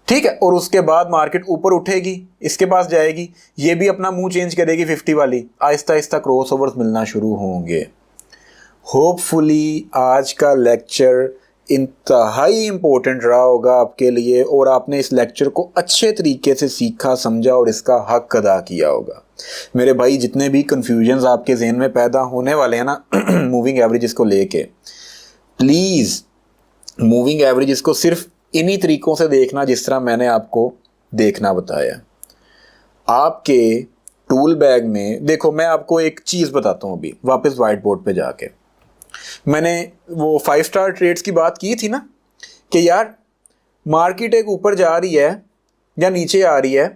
ठीक है, और उसके बाद मार्केट ऊपर उठेगी, इसके पास जाएगी, ये भी अपना मुंह चेंज करेगी 50 वाली, आहिस्ता आहिस्ता क्रॉस ओवर्स मिलना शुरू होंगे। होपफुली आज का लेक्चर इंतहाई इम्पोर्टेंट रहा होगा आपके लिए और आपने इस लेक्चर को अच्छे तरीके से सीखा, समझा और इसका हक अदा किया होगा। मेरे भाई जितने भी कन्फ्यूजन्स आपके जहन में पैदा होने वाले हैं ना मूविंग एवरेजेस को लेके, प्लीज़ मूविंग एवरेजेस को सिर्फ इन्हीं तरीकों से देखना जिस तरह मैंने आपको देखना बताया। आपके टूल बैग में देखो, मैं आपको एक चीज़ बताता हूँ अभी वापस वाइट बोर्ड पे जाके। मैंने वो 5 स्टार ट्रेड्स की बात की थी ना कि यार मार्केट एक ऊपर जा रही है या नीचे आ रही है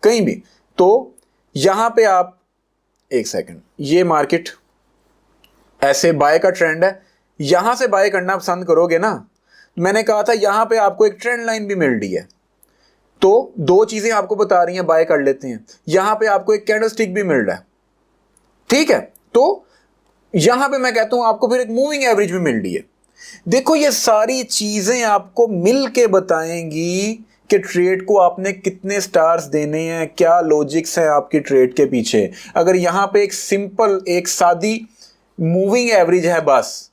कहीं भी, तो यहाँ पे आप एक सेकंड, ये मार्केट ऐसे बाय का ट्रेंड है, यहाँ से बाय करना पसंद करोगे ना, मैंने कहा था यहाँ पे आपको एक ट्रेंड लाइन भी मिल रही है, तो दो चीजें आपको बता रही हैं, बाय कर लेते हैं। यहां पे आपको एक कैंडलस्टिक भी मिल रहा है, ठीक है, तो यहां पे मैं कहता हूं आपको फिर एक मूविंग एवरेज भी मिल रही है। देखो ये सारी चीजें आपको मिल के बताएंगी कि ट्रेड को आपने कितने स्टार्स देने हैं, क्या लॉजिक्स हैं आपकी ट्रेड के पीछे। अगर यहां पे एक सिंपल, एक सादी मूविंग एवरेज है बस,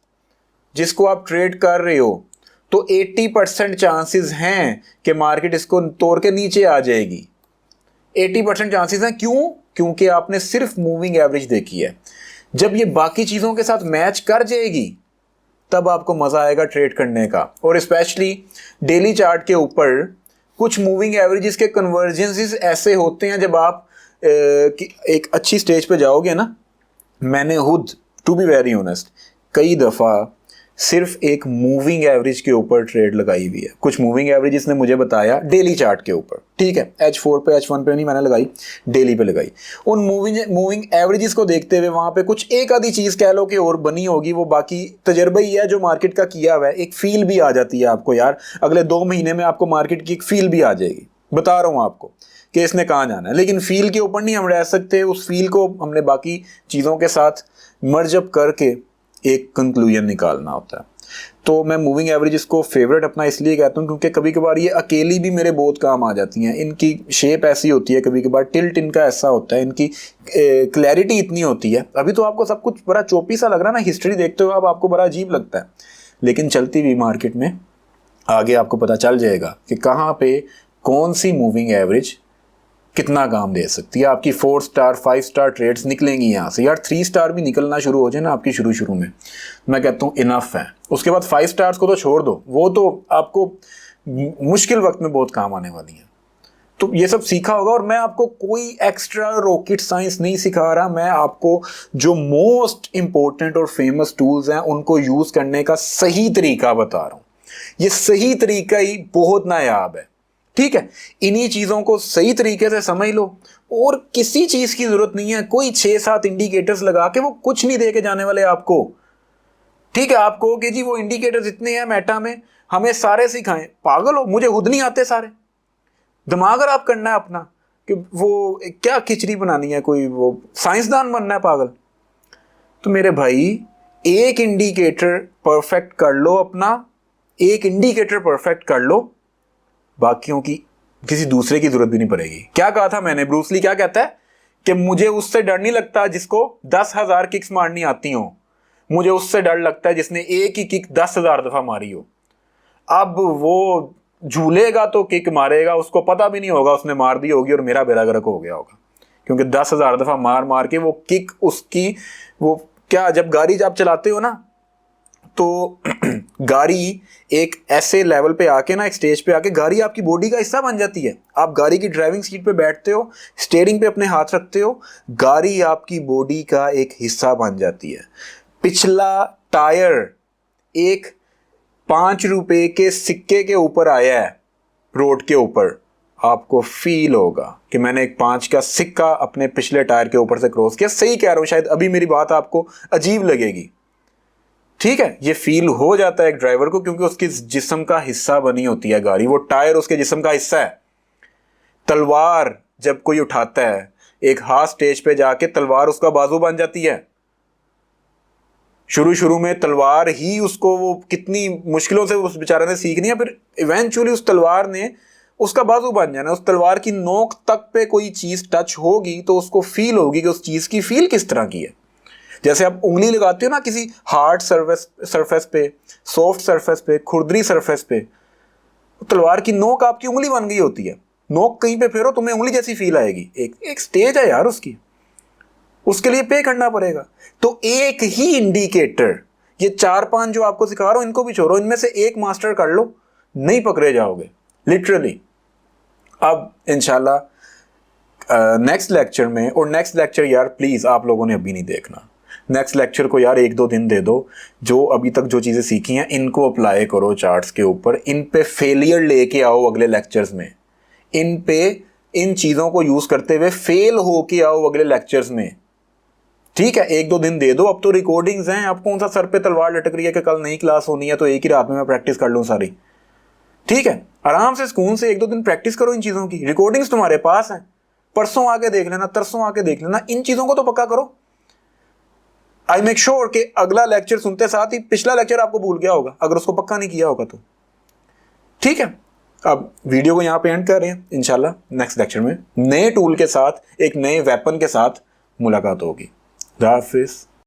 जिसको आप ट्रेड कर रहे हो, तो 80% चांसेस हैं कि मार्केट इसको तोड़ के नीचे आ जाएगी। 80% चांसेस हैं। क्यों? क्योंकि आपने सिर्फ मूविंग एवरेज देखी है। जब ये बाकी चीजों के साथ मैच कर जाएगी तब आपको मजा आएगा ट्रेड करने का। और स्पेशली डेली चार्ट के ऊपर कुछ मूविंग एवरेजेस के कन्वर्जेंसेस ऐसे होते हैं, जब आप एक अच्छी स्टेज पे जाओगे ना, मैंने खुद टू बी वेरी ऑनेस्ट कई दफ़ा सिर्फ एक मूविंग एवरेज के ऊपर ट्रेड लगाई हुई है। कुछ मूविंग एवरेजेस ने मुझे बताया डेली चार्ट के ऊपर, ठीक है, H4 पे H1 पे नहीं मैंने लगाई, डेली पे लगाई। उन मूविंग एवरेजेस को देखते हुए वहाँ पे कुछ एक आधी चीज़ कह लो कि और बनी होगी, वो बाकी तजर्बा ही है जो मार्केट का किया हुआ है। एक फील भी आ जाती है आपको, यार अगले 2 महीने में आपको मार्केट की एक फील भी आ जाएगी। बता रहा हूँ आपको कि इसने कहाँ जाना है, लेकिन फील के ऊपर नहीं हम रह सकते। उस फील को हमने बाकी चीज़ों के साथ मर्ज अप करके एक कंक्लूजन निकालना होता है। तो मैं मूविंग एवरेजेस को फेवरेट अपना इसलिए कहता हूँ क्योंकि कभी कभार ये अकेली भी मेरे बहुत काम आ जाती हैं। इनकी शेप ऐसी होती है, कभी कभार टिल्ट इनका ऐसा होता है, इनकी क्लैरिटी इतनी होती है। अभी तो आपको सब कुछ बड़ा चौपी सा लग रहा है ना, हिस्ट्री देखते हो अब आपको बड़ा अजीब लगता है, लेकिन चलती हुई मार्केट में आगे आपको पता चल जाएगा कि कहाँ पे कौन सी मूविंग एवरेज कितना काम दे सकती है। आपकी 4 स्टार 5 स्टार ट्रेड्स निकलेंगी यहाँ से। यार 3 स्टार भी निकलना शुरू हो जाए ना आपकी शुरू में, मैं कहता हूँ इनफ है। उसके बाद 5 स्टार्स को तो छोड़ दो, वो तो आपको मुश्किल वक्त में बहुत काम आने वाली है। तो ये सब सीखा होगा, और मैं आपको कोई एक्स्ट्रा रॉकेट साइंस नहीं सिखा रहा। मैं आपको जो मोस्ट इंपॉर्टेंट और फेमस टूल्स हैं उनको यूज़ करने का सही तरीका बता रहा हूँ। ये सही तरीका ही बहुत नायाब है, ठीक है। इन्हीं चीज़ों को सही तरीके से समझ लो, और किसी चीज़ की ज़रूरत नहीं है। कोई 6-7 इंडिकेटर्स लगा के वो कुछ नहीं दे के जाने वाले आपको, ठीक है। आप कहो कि जी वो इंडिकेटर्स इतने हैं मेटा में, हमें सारे सिखाएं। पागल हो, मुझे खुद नहीं आते सारे। दिमाग खराब करना है अपना कि वो क्या खिचड़ी बनानी है, कोई वो साइंसदान बनना है, पागल। तो मेरे भाई एक इंडिकेटर परफेक्ट कर लो अपना, एक इंडिकेटर परफेक्ट कर लो, बाकियों की किसी दूसरे की जरूरत भी नहीं पड़ेगी। क्या कहा था मैंने, ब्रूस ली क्या कहता है कि मुझे उससे डर नहीं लगता जिसको 10,000 किक्स मारनी आती हो, मुझे उससे डर लगता है जिसने एक ही किक 10,000 दफा मारी हो। अब वो झूलेगा तो किक मारेगा, उसको पता भी नहीं होगा उसने मार दी होगी और मेरा बेड़ा गर्क हो गया होगा, क्योंकि 10,000 दफा मार मार के वो किक उसकी, वो क्या, जब गाड़ी जब चलाते हो ना तो गाड़ी एक ऐसे लेवल पे आके ना, एक स्टेज पे आके गाड़ी आपकी बॉडी का हिस्सा बन जाती है। आप गाड़ी की ड्राइविंग सीट पे बैठते हो, स्टीयरिंग पे अपने हाथ रखते हो, गाड़ी आपकी बॉडी का एक हिस्सा बन जाती है। पिछला टायर एक 5 रुपए के सिक्के के ऊपर आया है रोड के ऊपर, आपको फील होगा कि मैंने एक 5 का सिक्का अपने पिछले टायर के ऊपर से क्रॉस किया। सही कह रहा हूँ, शायद अभी मेरी बात आपको अजीब लगेगी, ठीक है। ये फील हो जाता है एक ड्राइवर को, क्योंकि उसकी जिस्म का हिस्सा बनी होती है गाड़ी, वो टायर उसके जिस्म का हिस्सा है। तलवार जब कोई उठाता है एक हाथ स्टेज पे जाके, तलवार उसका बाजू बन जाती है। शुरू में तलवार ही उसको, वो कितनी मुश्किलों से उस बेचारे ने सीखनी है, फिर इवेंचुअली उस तलवार ने उसका बाजू बन जाना। उस तलवार की नोक तक पे कोई चीज टच होगी तो उसको फील होगी कि उस चीज की फील किस तरह की है। जैसे आप उंगली लगाते हो ना किसी हार्ड सरफेस पे, सॉफ्ट सरफेस पे, खुरदरी सरफेस पे, तलवार की नोक आपकी उंगली बन गई होती है। नोक कहीं पे फेरो तुम्हें उंगली जैसी फील आएगी। एक स्टेज है यार उसकी, उसके लिए पे करना पड़ेगा। तो एक ही इंडिकेटर, ये 4-5 जो आपको सिखा रहा हूं इनको भी छोड़ो, इनमें से एक मास्टर कर लो, नहीं पकड़े जाओगे लिटरली। अब इंशाल्लाह नेक्स्ट लेक्चर में, और नेक्स्ट लेक्चर यार प्लीज आप लोगों ने अभी नहीं देखना, नेक्स्ट लेक्चर को यार 1-2 दिन दे दो। जो अभी तक जो चीज़ें सीखी हैं इनको अप्लाई करो चार्ट्स के ऊपर, इन पे फेलियर लेके आओ अगले लेक्चर्स में, इन पे इन चीज़ों को यूज़ करते हुए फेल होके आओ अगले लेक्चर्स में, ठीक है। 1-2 दिन दे दो। अब तो रिकॉर्डिंग्स हैं, अब कौन सा सर पे तलवार लटक रही है कि कल नई क्लास होनी है तो एक ही रात में मैं प्रैक्टिस कर लूँ सारी। ठीक है, आराम से सुकून से 1-2 दिन प्रैक्टिस करो इन चीज़ों की, रिकॉर्डिंग्स तुम्हारे पास हैं, परसों आके देख लेना, तरसों आके देख लेना, इन चीज़ों को तो पक्का करो। आई मेक श्योर कि अगला लेक्चर सुनते साथ ही पिछला लेक्चर आपको भूल गया होगा, अगर उसको पक्का नहीं किया होगा तो। ठीक है, अब वीडियो को यहाँ पे एंड कर रहे हैं, इंशाल्लाह नेक्स्ट लेक्चर में नए टूल के साथ, एक नए वेपन के साथ मुलाकात होगी। खुदा हाफिज़।